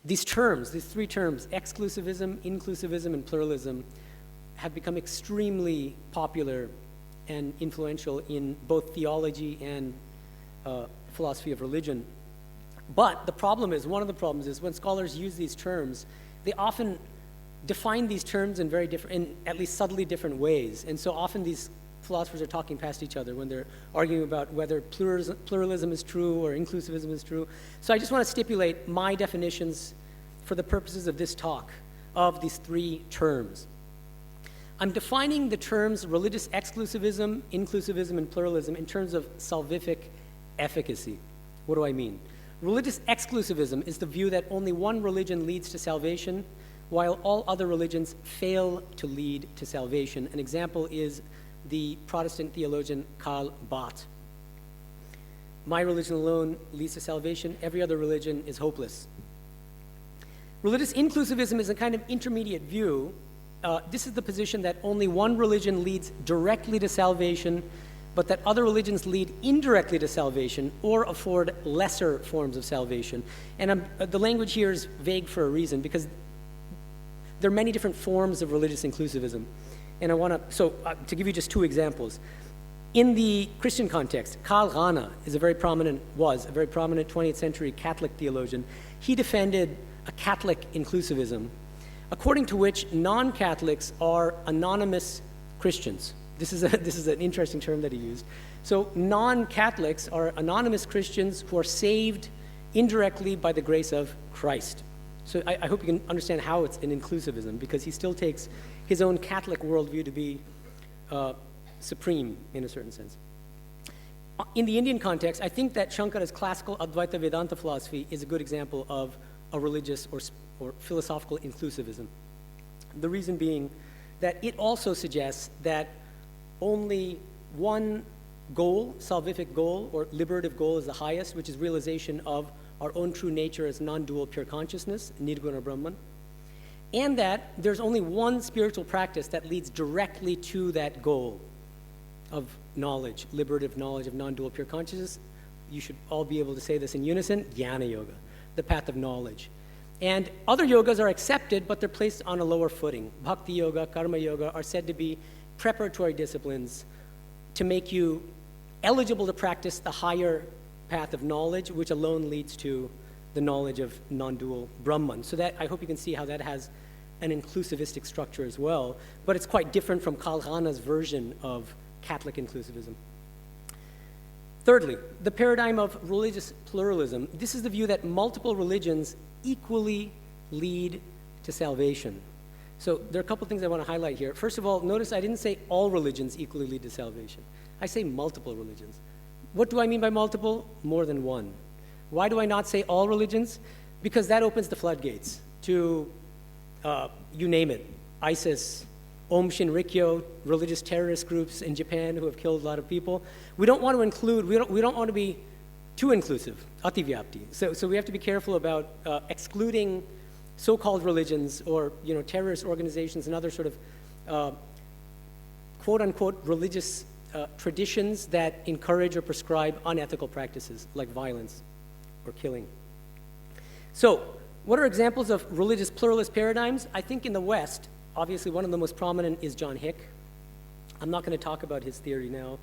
[SPEAKER 2] These terms, these three terms, exclusivism, inclusivism, and pluralism, have become extremely popular and influential in both theology and philosophy of religion. But the problem is, one of the problems is when scholars use these terms, they often define these terms in very different, in at least subtly different ways. And so often these philosophers are talking past each other when they're arguing about whether pluralism is true or inclusivism is true. So I just want to stipulate my definitions for the purposes of this talk of these three terms. I'm defining the terms religious exclusivism, inclusivism, and pluralism in terms of salvific efficacy. What do I mean? Religious exclusivism is the view that only one religion leads to salvation, while all other religions fail to lead to salvation. An example is the Protestant theologian Karl Barth. My religion alone leads to salvation. Every other religion is hopeless. Religious inclusivism is a kind of intermediate view. This is the position that only one religion leads directly to salvation, but that other religions lead indirectly to salvation or afford lesser forms of salvation. And the language here is vague for a reason, because there are many different forms of religious inclusivism. And I want to give you just two examples. In the Christian context, Karl Rahner was a very prominent 20th century Catholic theologian. He defended a Catholic inclusivism, according to which non-Catholics are anonymous Christians. This is an interesting term that he used. So non-Catholics are anonymous Christians who are saved indirectly by the grace of Christ. So I hope you can understand how it's an inclusivism, because he still takes his own Catholic worldview to be supreme in a certain sense. In the Indian context, I think that Shankara's classical Advaita Vedanta philosophy is a good example of a religious or philosophical inclusivism. The reason being that it also suggests that only one goal, salvific goal, or liberative goal is the highest, which is realization of our own true nature as non-dual pure consciousness, Nirguna Brahman, and that there's only one spiritual practice that leads directly to that goal of knowledge, liberative knowledge of non-dual pure consciousness. You should all be able to say this in unison: Jnana Yoga, the path of knowledge. And other yogas are accepted, but they're placed on a lower footing. Bhakti Yoga, Karma Yoga are said to be preparatory disciplines to make you eligible to practice the higher path of knowledge, which alone leads to the knowledge of non-dual Brahman. So that, I hope you can see how that has an inclusivistic structure as well, but it's quite different from Karl Rahner's version of Catholic inclusivism. Thirdly, the paradigm of religious pluralism. This is the view that multiple religions equally lead to salvation. So there are a couple things I want to highlight here. First of all, notice I didn't say all religions equally lead to salvation. I say multiple religions. What do I mean by multiple? More than one. Why do I not say all religions? Because that opens the floodgates to, you name it, ISIS, Aum Shinrikyo, religious terrorist groups in Japan who have killed a lot of people. We don't want to include, we don't want to be too inclusive, ativyapti. So we have to be careful about excluding so-called religions or terrorist organizations and other sort of quote-unquote religious traditions that encourage or prescribe unethical practices like violence or killing. So what are examples of religious pluralist paradigms? I think in the West, obviously one of the most prominent is John Hick. I'm not going to talk about his theory now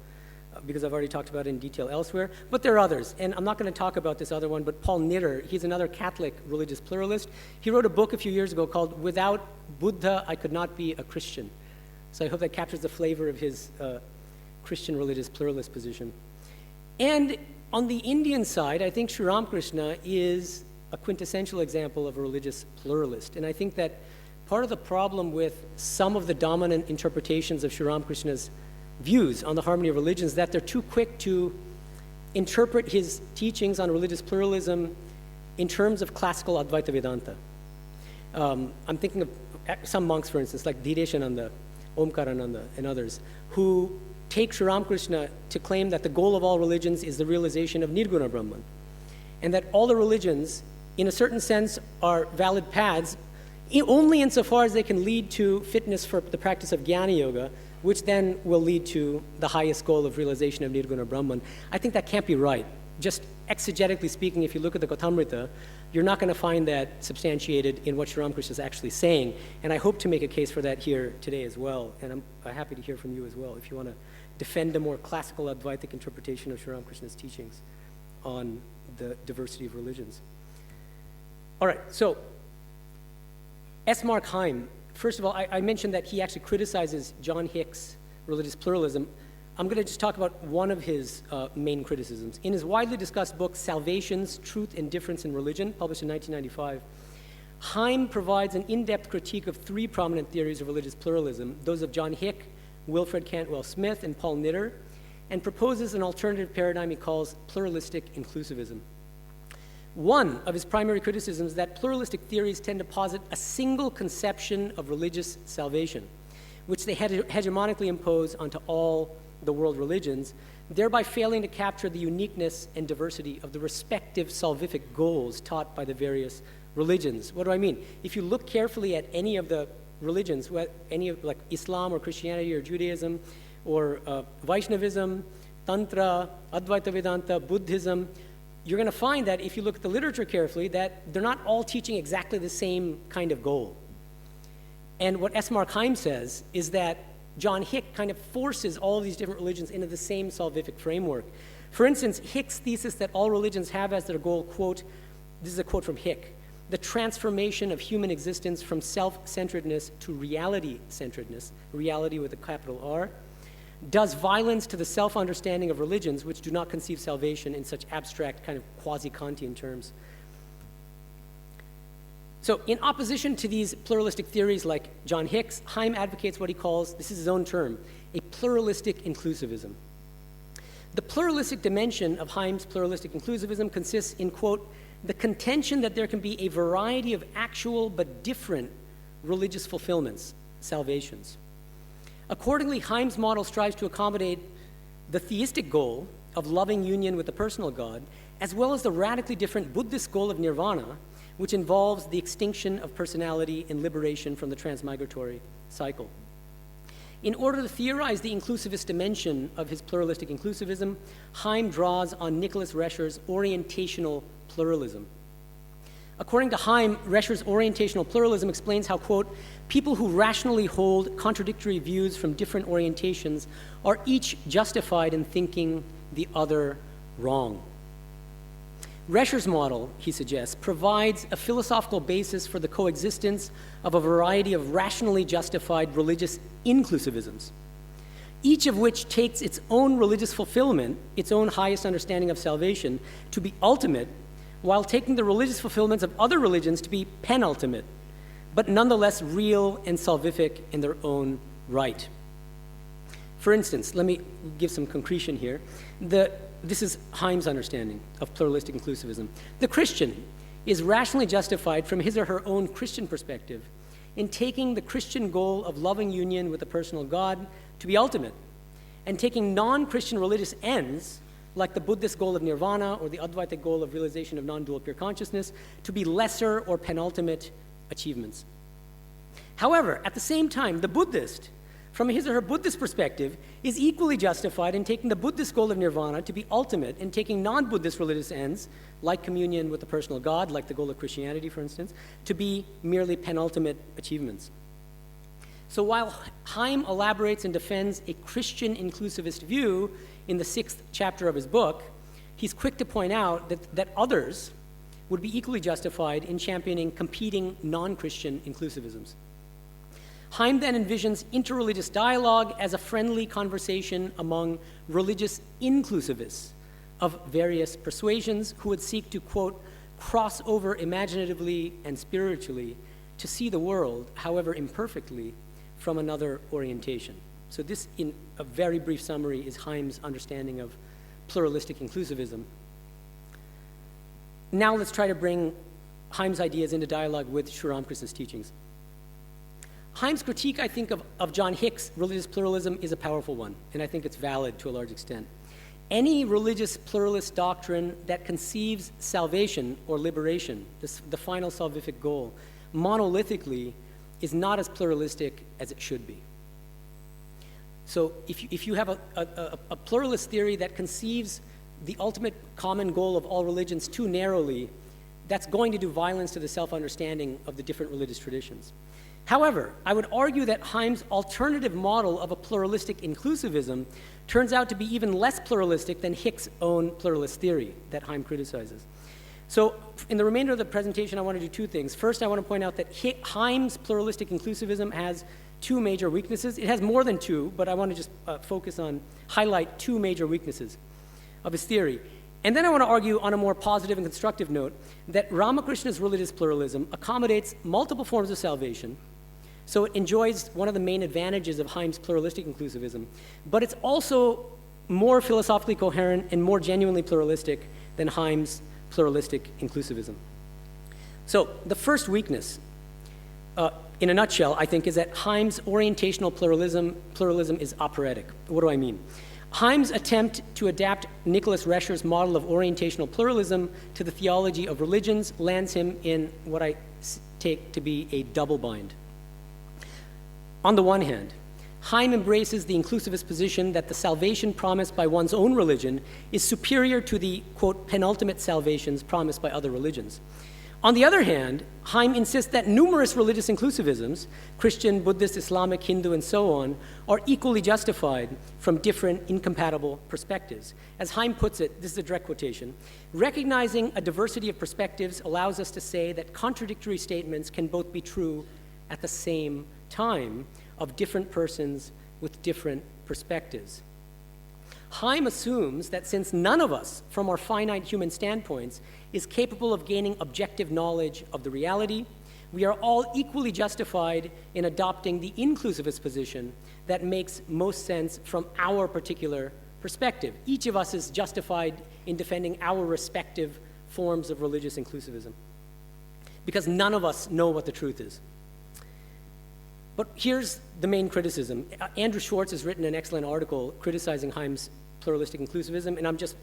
[SPEAKER 2] because I've already talked about it in detail elsewhere, but there are others. And I'm not going to talk about this other one, but Paul Nitter, he's another Catholic religious pluralist. He wrote a book a few years ago called Without Buddha, I Could Not Be a Christian. So I hope that captures the flavor of his Christian religious pluralist position. And on the Indian side, I think Sri Ramakrishna is a quintessential example of a religious pluralist. And I think that part of the problem with some of the dominant interpretations of Sri Ramakrishna's views on the harmony of religions is that they're too quick to interpret his teachings on religious pluralism in terms of classical Advaita Vedanta. I'm thinking of some monks, for instance, like Dhideshananda, Omkarananda, and others, who take Sri Ramakrishna to claim that the goal of all religions is the realization of Nirguna Brahman, and that all the religions, in a certain sense, are valid paths only insofar as they can lead to fitness for the practice of Jnana Yoga, which then will lead to the highest goal of realization of Nirguna Brahman. I think that can't be right. Just exegetically speaking, if you look at the Gautamrita, you're not going to find that substantiated in what Sri Ramakrishna is actually saying, and I hope to make a case for that here today as well, and I'm happy to hear from you as well if you want to defend a more classical Advaitic interpretation of Sri Ramakrishna's teachings on the diversity of religions. All right, so S. Mark Heim, first of all, I mentioned that he actually criticizes John Hick's religious pluralism. I'm going to just talk about one of his main criticisms. In his widely discussed book, Salvations, Truth and Difference in Religion, published in 1995, Heim provides an in-depth critique of three prominent theories of religious pluralism, those of John Hick, Wilfred Cantwell Smith, and Paul Nitter, and proposes an alternative paradigm he calls pluralistic inclusivism. One of his primary criticisms is that pluralistic theories tend to posit a single conception of religious salvation, which they hegemonically impose onto all the world religions, thereby failing to capture the uniqueness and diversity of the respective salvific goals taught by the various religions. What do I mean? If you look carefully at any of the religions, like Islam or Christianity or Judaism or Vaishnavism, Tantra, Advaita Vedanta, Buddhism, you're going to find that if you look at the literature carefully, that they're not all teaching exactly the same kind of goal. And what S. Mark Heim says is that John Hick kind of forces all of these different religions into the same salvific framework. For instance, Hick's thesis that all religions have as their goal, quote, this is a quote from Hick, the transformation of human existence from self-centeredness to reality-centeredness, reality with a capital R, does violence to the self-understanding of religions which do not conceive salvation in such abstract kind of quasi-Kantian terms. So in opposition to these pluralistic theories like John Hick's, Heim advocates what he calls, this is his own term, a pluralistic inclusivism. The pluralistic dimension of Heim's pluralistic inclusivism consists in, quote, the contention that there can be a variety of actual but different religious fulfillments, salvations. Accordingly, Heim's model strives to accommodate the theistic goal of loving union with the personal God, as well as the radically different Buddhist goal of nirvana, which involves the extinction of personality and liberation from the transmigratory cycle. In order to theorize the inclusivist dimension of his pluralistic inclusivism, Heim draws on Nicholas Rescher's orientational pluralism. According to Heim, Rescher's orientational pluralism explains how, quote, people who rationally hold contradictory views from different orientations are each justified in thinking the other wrong. Rescher's model, he suggests, provides a philosophical basis for the coexistence of a variety of rationally justified religious inclusivisms, each of which takes its own religious fulfillment, its own highest understanding of salvation, to be ultimate, while taking the religious fulfillments of other religions to be penultimate, but nonetheless real and salvific in their own right. For instance, let me give some concretion here. This is Heim's understanding of pluralistic inclusivism. The Christian is rationally justified from his or her own Christian perspective in taking the Christian goal of loving union with the personal God to be ultimate, and taking non-Christian religious ends, like the Buddhist goal of nirvana or the Advaita goal of realization of non-dual pure consciousness, to be lesser or penultimate achievements. However, at the same time, the Buddhist, from his or her Buddhist perspective, is equally justified in taking the Buddhist goal of nirvana to be ultimate and taking non-Buddhist religious ends, like communion with the personal God, like the goal of Christianity, for instance, to be merely penultimate achievements. So while Heim elaborates and defends a Christian inclusivist view in the 6th chapter of his book, he's quick to point out that others would be equally justified in championing competing non-Christian inclusivisms. Heim then envisions interreligious dialogue as a friendly conversation among religious inclusivists of various persuasions who would seek to, quote, cross over imaginatively and spiritually to see the world, however imperfectly, from another orientation. So this, in a very brief summary, is Heim's understanding of pluralistic inclusivism. Now let's try to bring Heim's ideas into dialogue with Sri Ramakrishna's teachings. Heim's critique, I think, of John Hick's religious pluralism is a powerful one, and I think it's valid to a large extent. Any religious pluralist doctrine that conceives salvation or liberation, the final salvific goal, monolithically is not as pluralistic as it should be. So if you have a pluralist theory that conceives the ultimate common goal of all religions too narrowly, that's going to do violence to the self-understanding of the different religious traditions. However, I would argue that Heim's alternative model of a pluralistic inclusivism turns out to be even less pluralistic than Hick's own pluralist theory that Heim criticizes. So in the remainder of the presentation, I want to do two things. First, I want to point out that Heim's pluralistic inclusivism has two major weaknesses. It has more than two, but I want to just highlight two major weaknesses of his theory. And then I want to argue on a more positive and constructive note that Ramakrishna's religious pluralism accommodates multiple forms of salvation, so it enjoys one of the main advantages of Heim's pluralistic inclusivism, but it's also more philosophically coherent and more genuinely pluralistic than Heim's pluralistic inclusivism. So the first weakness, in a nutshell, I think, is that Heim's orientational pluralism is operatic. What do I mean? Heim's attempt to adapt Nicholas Rescher's model of orientational pluralism to the theology of religions lands him in what I take to be a double bind. On the one hand, Heim embraces the inclusivist position that the salvation promised by one's own religion is superior to the, quote, penultimate salvations promised by other religions. On the other hand, Heim insists that numerous religious inclusivisms, Christian, Buddhist, Islamic, Hindu, and so on, are equally justified from different incompatible perspectives. As Heim puts it, this is a direct quotation, recognizing a diversity of perspectives allows us to say that contradictory statements can both be true at the same time of different persons with different perspectives. Heim assumes that since none of us, from our finite human standpoints, is capable of gaining objective knowledge of the reality, we are all equally justified in adopting the inclusivist position that makes most sense from our particular perspective. Each of us is justified in defending our respective forms of religious inclusivism, because none of us know what the truth is. But here's the main criticism. Andrew Schwartz has written an excellent article criticizing Heim's pluralistic inclusivism, and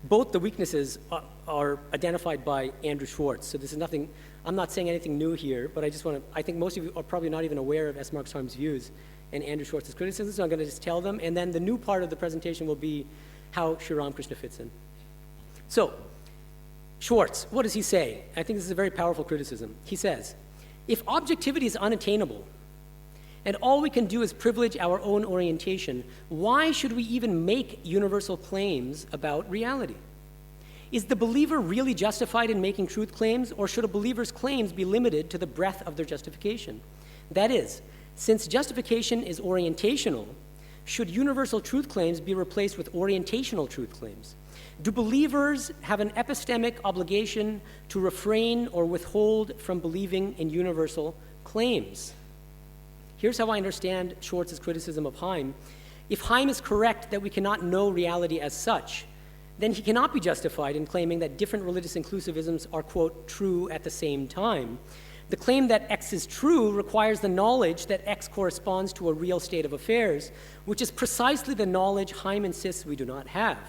[SPEAKER 2] both the weaknesses are identified by Andrew Schwartz. So this is nothing, I'm not saying anything new here, but I think most of you are probably not even aware of S. Marx Heim's views and Andrew Schwartz's criticism, so I'm going to just tell them, and then the new part of the presentation will be how Sri Ramakrishna fits in. So, Schwartz, what does he say? I think this is a very powerful criticism. He says, if objectivity is unattainable, and all we can do is privilege our own orientation, why should we even make universal claims about reality? Is the believer really justified in making truth claims, or should a believer's claims be limited to the breadth of their justification? That is, since justification is orientational, should universal truth claims be replaced with orientational truth claims? Do believers have an epistemic obligation to refrain or withhold from believing in universal claims? Here's how I understand Schwartz's criticism of Heim. If Heim is correct that we cannot know reality as such, then he cannot be justified in claiming that different religious inclusivisms are, quote, true at the same time. The claim that X is true requires the knowledge that X corresponds to a real state of affairs, which is precisely the knowledge Heim insists we do not have.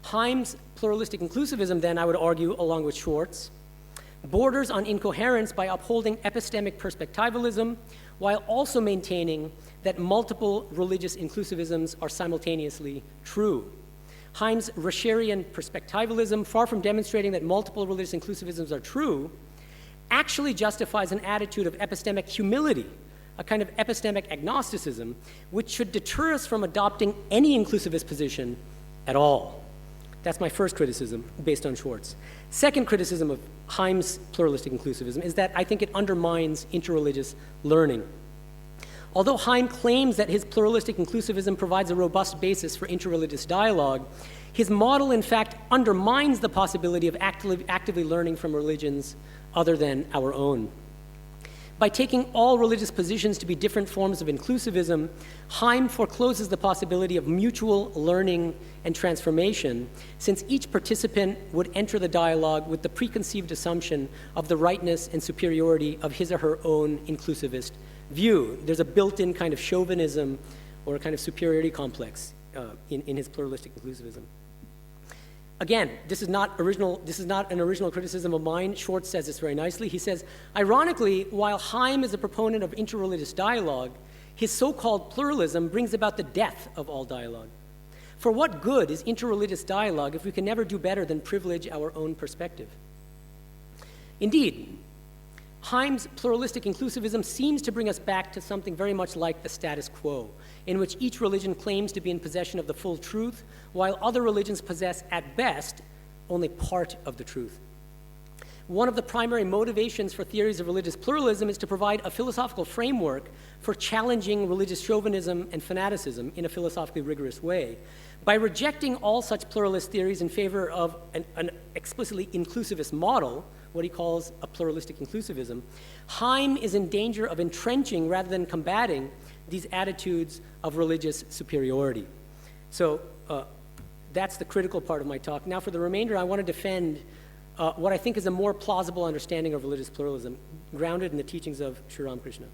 [SPEAKER 2] Heim's pluralistic inclusivism, then, I would argue, along with Schwartz, borders on incoherence by upholding epistemic perspectivalism, while also maintaining that multiple religious inclusivisms are simultaneously true. Heim's Rascherian perspectivalism, far from demonstrating that multiple religious inclusivisms are true, actually justifies an attitude of epistemic humility, a kind of epistemic agnosticism, which should deter us from adopting any inclusivist position at all. That's my first criticism based on Schwartz. Second criticism of Heim's pluralistic inclusivism is that I think it undermines interreligious learning. Although Heim claims that his pluralistic inclusivism provides a robust basis for interreligious dialogue, his model, in fact, undermines the possibility of actively learning from religions other than our own. By taking all religious positions to be different forms of inclusivism, Heim forecloses the possibility of mutual learning and transformation, since each participant would enter the dialogue with the preconceived assumption of the rightness and superiority of his or her own inclusivist view. There's a built-in kind of chauvinism or a kind of superiority complex in his pluralistic inclusivism. Again, this is not an original criticism of mine. Schwartz says this very nicely. He says, ironically, while Heim is a proponent of interreligious dialogue, his so-called pluralism brings about the death of all dialogue. For what good is interreligious dialogue if we can never do better than privilege our own perspective? Indeed, Heim's pluralistic inclusivism seems to bring us back to something very much like the status quo, in which each religion claims to be in possession of the full truth, while other religions possess, at best, only part of the truth. One of the primary motivations for theories of religious pluralism is to provide a philosophical framework for challenging religious chauvinism and fanaticism in a philosophically rigorous way. By rejecting all such pluralist theories in favor of an explicitly inclusivist model, what he calls a pluralistic inclusivism, Heim is in danger of entrenching rather than combating these attitudes of religious superiority. So that's the critical part of my talk. Now for the remainder, I want to defend what I think is a more plausible understanding of religious pluralism, grounded in the teachings of Sri Ramakrishna.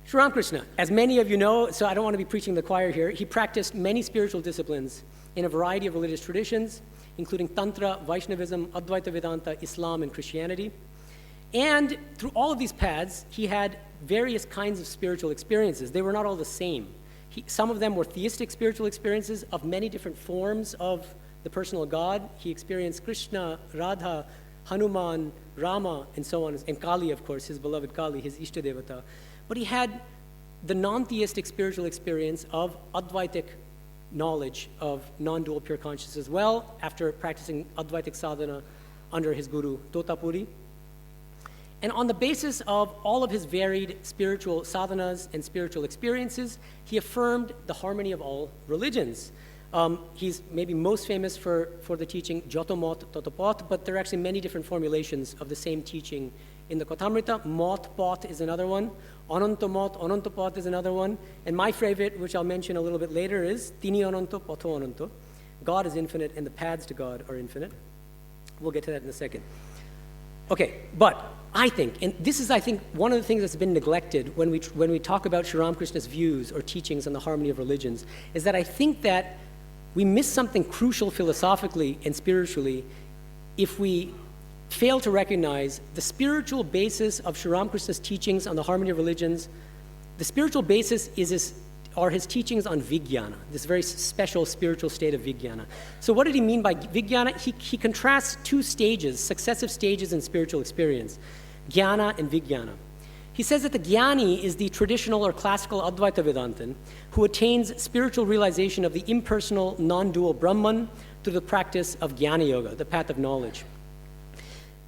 [SPEAKER 2] Sri Ramakrishna, as many of you know, so I don't want to be preaching the choir here, he practiced many spiritual disciplines in a variety of religious traditions, including Tantra, Vaishnavism, Advaita Vedanta, Islam, and Christianity. And through all of these paths, he had various kinds of spiritual experiences. They were not all the same. Some of them were theistic spiritual experiences of many different forms of the personal God. He experienced Krishna, Radha, Hanuman, Rama, and so on, and Kali, of course, his beloved Kali, his Ishtadevata. But he had the non-theistic spiritual experience of Advaitic knowledge of non-dual pure consciousness as well, after practicing Advaitic sadhana under his guru, Totapuri. And on the basis of all of his varied spiritual sadhanas and spiritual experiences, he affirmed the harmony of all religions. He's maybe most famous for the teaching Jotomot Totopot, but there are actually many different formulations of the same teaching in the Kotamrita. Mot Pot is another one. Anantomot, Anantopot is another one. And my favorite, which I'll mention a little bit later, is Tini Ananto, Poto Ananto. God is infinite and the paths to God are infinite. We'll get to that in a second. Okay, but I think, and this is, I think, one of the things that's been neglected when we talk about Sri Ramakrishna's views or teachings on the harmony of religions, is that I think that we miss something crucial philosophically and spiritually if we fail to recognize the spiritual basis of Sri Ramakrishna's teachings on the harmony of religions. The spiritual basis are his teachings on Vijnana, this very special spiritual state of Vijnana. So what did he mean by Vijnana? He contrasts two stages, successive stages in spiritual experience, Jnana and Vijnana. He says that the Jnani is the traditional or classical Advaita Vedantin who attains spiritual realization of the impersonal, non-dual Brahman through the practice of Jnana Yoga, the path of knowledge.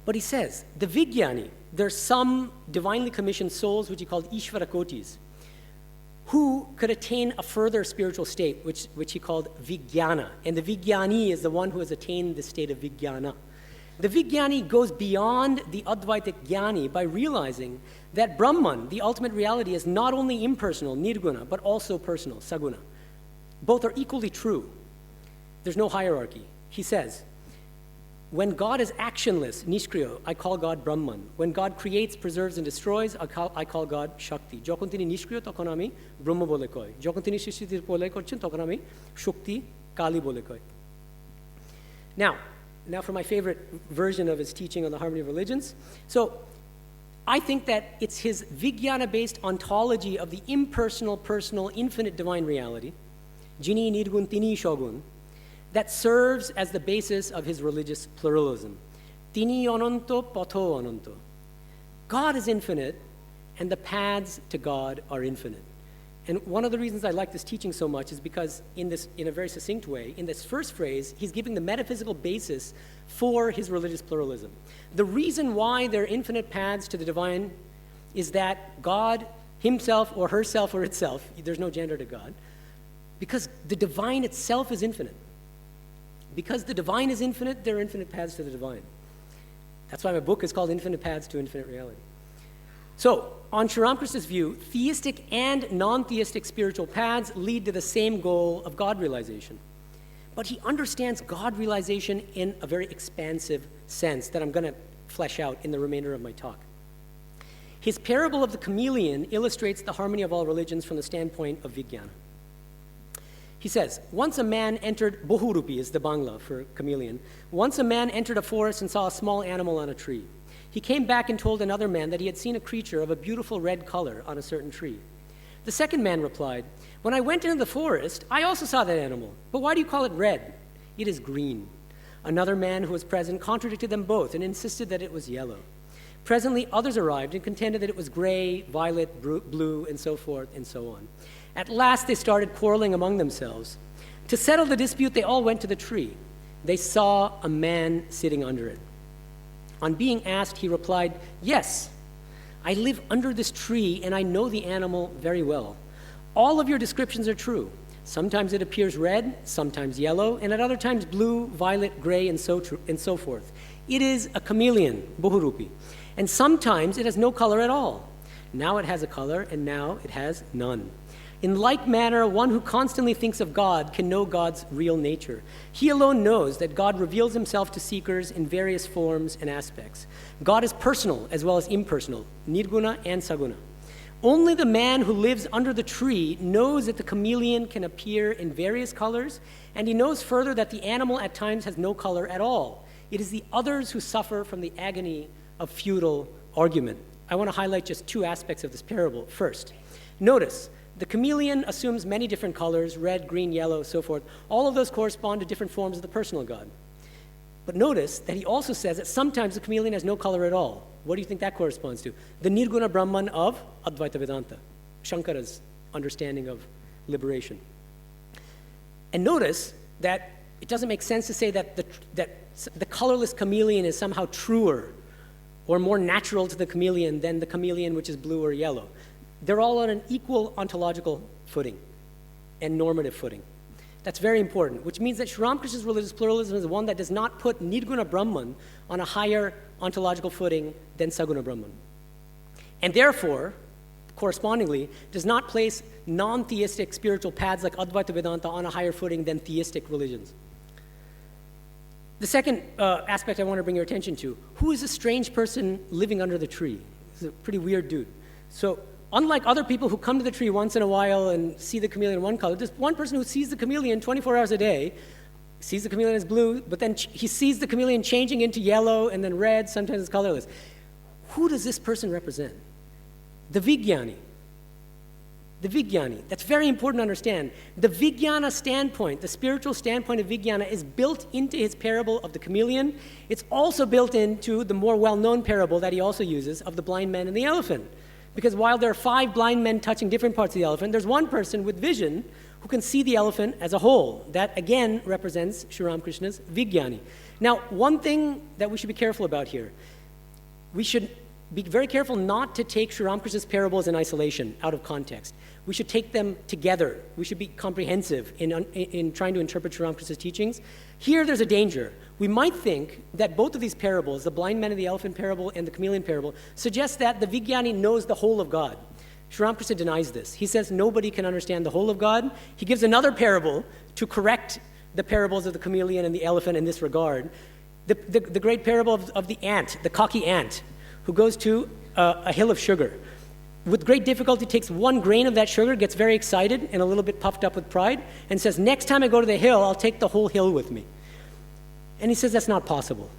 [SPEAKER 2] But he says, the Vijnani, there's some divinely commissioned souls, which he called Ishvarakotis, who could attain a further spiritual state, which he called Vijnana. And the Vijnani is the one who has attained the state of Vijnana. The Vijnani goes beyond the Advaitic Jnani by realizing that Brahman, the ultimate reality, is not only impersonal, nirguna, but also personal, saguna. Both are equally true. There's no hierarchy. He says, when God is actionless, nishkriya, I call God Brahman. When God creates, preserves, and destroys, I call God Shakti. Jokon tini nishkriya, tokon ami Brahma bole koi. Jokon tini shrishti bole korchen, tokon ami Shakti, Kali bole koi. Now for my favorite version of his teaching on the harmony of religions. So I think that it's his Vijnana-based ontology of the impersonal, personal, infinite divine reality, Jini Nirgun Tini Shogun, that serves as the basis of his religious pluralism. Tini Ananto, Poto Ananto. God is infinite, and the paths to God are infinite. And one of the reasons I like this teaching so much is because in a very succinct way, in this first phrase, he's giving the metaphysical basis for his religious pluralism. The reason why there are infinite paths to the divine is that God himself or herself or itself, there's no gender to God, because the divine itself is infinite. Because the divine is infinite, there are infinite paths to the divine. That's why my book is called Infinite Paths to Infinite Reality. So, on Sri Ramakrishna's view, theistic and non-theistic spiritual paths lead to the same goal of God realization. But he understands God realization in a very expansive sense that I'm going to flesh out in the remainder of my talk. His parable of the chameleon illustrates the harmony of all religions from the standpoint of Vijnana. He says, once a man entered, Bohurupi is the Bangla for chameleon, once a man entered a forest and saw a small animal on a tree. He came back and told another man that he had seen a creature of a beautiful red color on a certain tree. The second man replied, when I went into the forest, I also saw that animal, but why do you call it red? It is green. Another man who was present contradicted them both and insisted that it was yellow. Presently, others arrived and contended that it was gray, violet, blue, and so forth and so on. At last, they started quarreling among themselves. To settle the dispute, they all went to the tree. They saw a man sitting under it. On being asked, he replied, yes, I live under this tree and I know the animal very well. All of your descriptions are true. Sometimes it appears red, sometimes yellow, and at other times blue, violet, gray, and so forth. It is a chameleon, Bohurupi. And sometimes it has no color at all. Now it has a color, and now it has none. In like manner, one who constantly thinks of God can know God's real nature. He alone knows that God reveals himself to seekers in various forms and aspects. God is personal as well as impersonal, nirguna and saguna. Only the man who lives under the tree knows that the chameleon can appear in various colors, and he knows further that the animal at times has no color at all. It is the others who suffer from the agony of futile argument. I want to highlight just two aspects of this parable. First, notice, the chameleon assumes many different colors, red, green, yellow, so forth. All of those correspond to different forms of the personal God. But notice that he also says that sometimes the chameleon has no color at all. What do you think that corresponds to? The Nirguna Brahman of Advaita Vedanta, Shankara's understanding of liberation. And notice that it doesn't make sense to say that the colorless chameleon is somehow truer or more natural to the chameleon than the chameleon which is blue or yellow. They're all on an equal ontological footing and normative footing. That's very important, which means that Sri Ramakrishna's religious pluralism is one that does not put Nirguna Brahman on a higher ontological footing than Saguna Brahman. And therefore, correspondingly, does not place non-theistic spiritual paths like Advaita Vedanta on a higher footing than theistic religions. The second aspect I want to bring your attention to, who is a strange person living under the tree? He's a pretty weird dude. So unlike other people who come to the tree once in a while and see the chameleon one color, there's one person who sees the chameleon 24 hours a day, sees the chameleon as blue, but then he sees the chameleon changing into yellow and then red, sometimes it's colorless. Who does this person represent? The Vijnani. The Vijnani. That's very important to understand. The Vijnana standpoint, the spiritual standpoint of Vijnana is built into his parable of the chameleon. It's also built into the more well-known parable that he also uses of the blind man and the elephant. Because while there are 5 blind men touching different parts of the elephant, there's one person with vision who can see the elephant as a whole. That, again, represents Sri Ramakrishna's Vijnani. Now, one thing that we should be careful about here, we should be very careful not to take Sri Ramakrishna's parables in isolation, out of context. We should take them together. We should be comprehensive in trying to interpret Sri Ramakrishna's teachings. Here, there's a danger. We might think that both of these parables, the blind man and the elephant parable and the chameleon parable, suggest that the Vijnani knows the whole of God. Sri Ramakrishna denies this. He says nobody can understand the whole of God. He gives another parable to correct the parables of the chameleon and the elephant in this regard. The great parable of the ant, the cocky ant, who goes to a hill of sugar. With great difficulty takes 1 grain of that sugar, gets very excited and a little bit puffed up with pride, and says, next time I go to the hill, I'll take the whole hill with me. And he says that's not possible.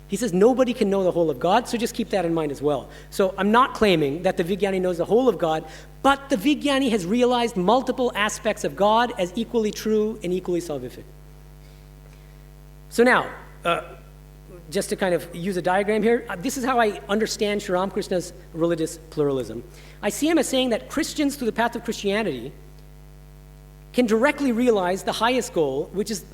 [SPEAKER 2] He says nobody can know the whole of God, so just keep that in mind as well. So I'm not claiming that the Vijnani knows the whole of God, but the Vijnani has realized multiple aspects of God as equally true and equally salvific. So now, just to kind of use a diagram here, this is how I understand Sri Ramakrishna's religious pluralism. I see him as saying that Christians through the path of Christianity can directly realize the highest goal, which is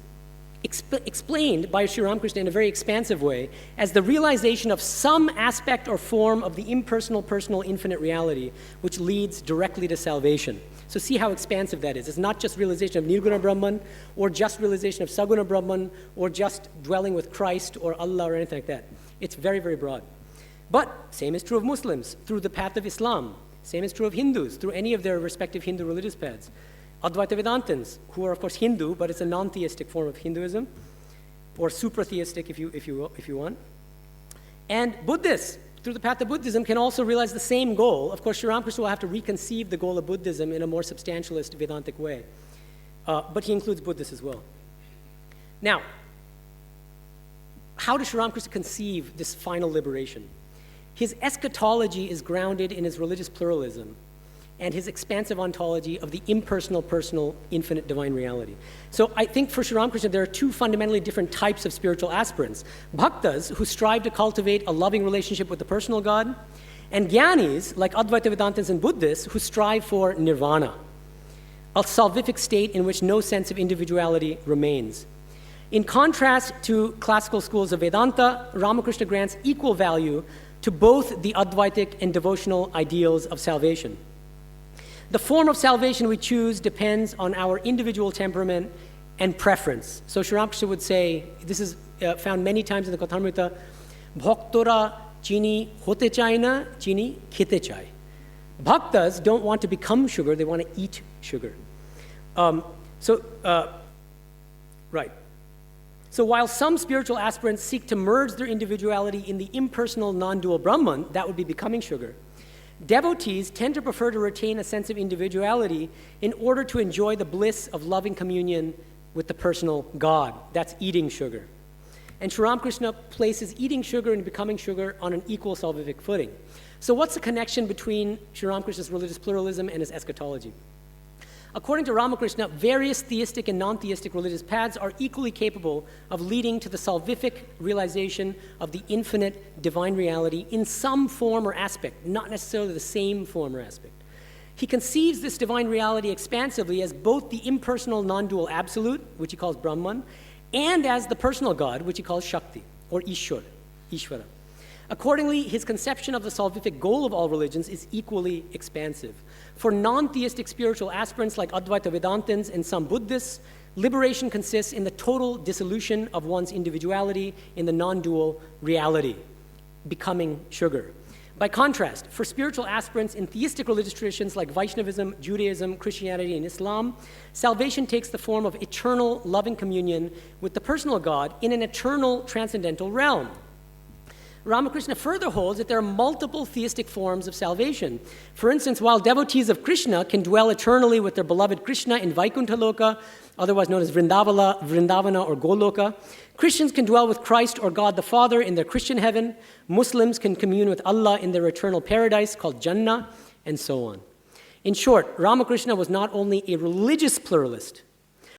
[SPEAKER 2] explained by Sri Ramakrishna in a very expansive way as the realization of some aspect or form of the impersonal, personal, infinite reality, which leads directly to salvation. So see how expansive that is. It's not just realization of Nirguna Brahman, or just realization of Saguna Brahman, or just dwelling with Christ or Allah or anything like that. It's very, very broad. But same is true of Muslims through the path of Islam. Same is true of Hindus through any of their respective Hindu religious paths. Advaita Vedantins, who are of course Hindu, but it's a non-theistic form of Hinduism, or supratheistic if you want. And Buddhists, through the path of Buddhism, can also realize the same goal. Of course, Sri Ramakrishna will have to reconceive the goal of Buddhism in a more substantialist Vedantic way. But he includes Buddhists as well. Now, how does Sri Ramakrishna conceive this final liberation? His eschatology is grounded in his religious pluralism and his expansive ontology of the impersonal, personal, infinite divine reality. So I think for Sri Ramakrishna, there are 2 fundamentally different types of spiritual aspirants. Bhaktas, who strive to cultivate a loving relationship with the personal God, and Jnanis, like Advaita Vedantins and Buddhists, who strive for nirvana, a salvific state in which no sense of individuality remains. In contrast to classical schools of Vedanta, Ramakrishna grants equal value to both the Advaitic and devotional ideals of salvation. The form of salvation we choose depends on our individual temperament and preference. So Sri Ramakrishna would say, this is found many times in the Kathamrita, Bhaktora chini hote chai na, chini khete chai. Bhaktas don't want to become sugar, they want to eat sugar. Right. So while some spiritual aspirants seek to merge their individuality in the impersonal non-dual Brahman, that would be becoming sugar, devotees tend to prefer to retain a sense of individuality in order to enjoy the bliss of loving communion with the personal God. That's eating sugar. And Sri Ramakrishna places eating sugar and becoming sugar on an equal salvific footing. So what's the connection between Sri Ramakrishna's religious pluralism and his eschatology? According to Ramakrishna, various theistic and non-theistic religious paths are equally capable of leading to the salvific realization of the infinite divine reality in some form or aspect, not necessarily the same form or aspect. He conceives this divine reality expansively as both the impersonal non-dual absolute, which he calls Brahman, and as the personal God, which he calls Shakti, or Ishvara. Accordingly, his conception of the salvific goal of all religions is equally expansive. For non-theistic spiritual aspirants like Advaita Vedantins and some Buddhists, liberation consists in the total dissolution of one's individuality in the non-dual reality, becoming sugar. By contrast, for spiritual aspirants in theistic religious traditions like Vaishnavism, Judaism, Christianity, and Islam, salvation takes the form of eternal loving communion with the personal God in an eternal transcendental realm. Ramakrishna further holds that there are multiple theistic forms of salvation. For instance, while devotees of Krishna can dwell eternally with their beloved Krishna in Vaikuntha Loka, otherwise known as Vrindavana or Goloka, Christians can dwell with Christ or God the Father in their Christian heaven, Muslims can commune with Allah in their eternal paradise called Jannah, and so on. In short, Ramakrishna was not only a religious pluralist,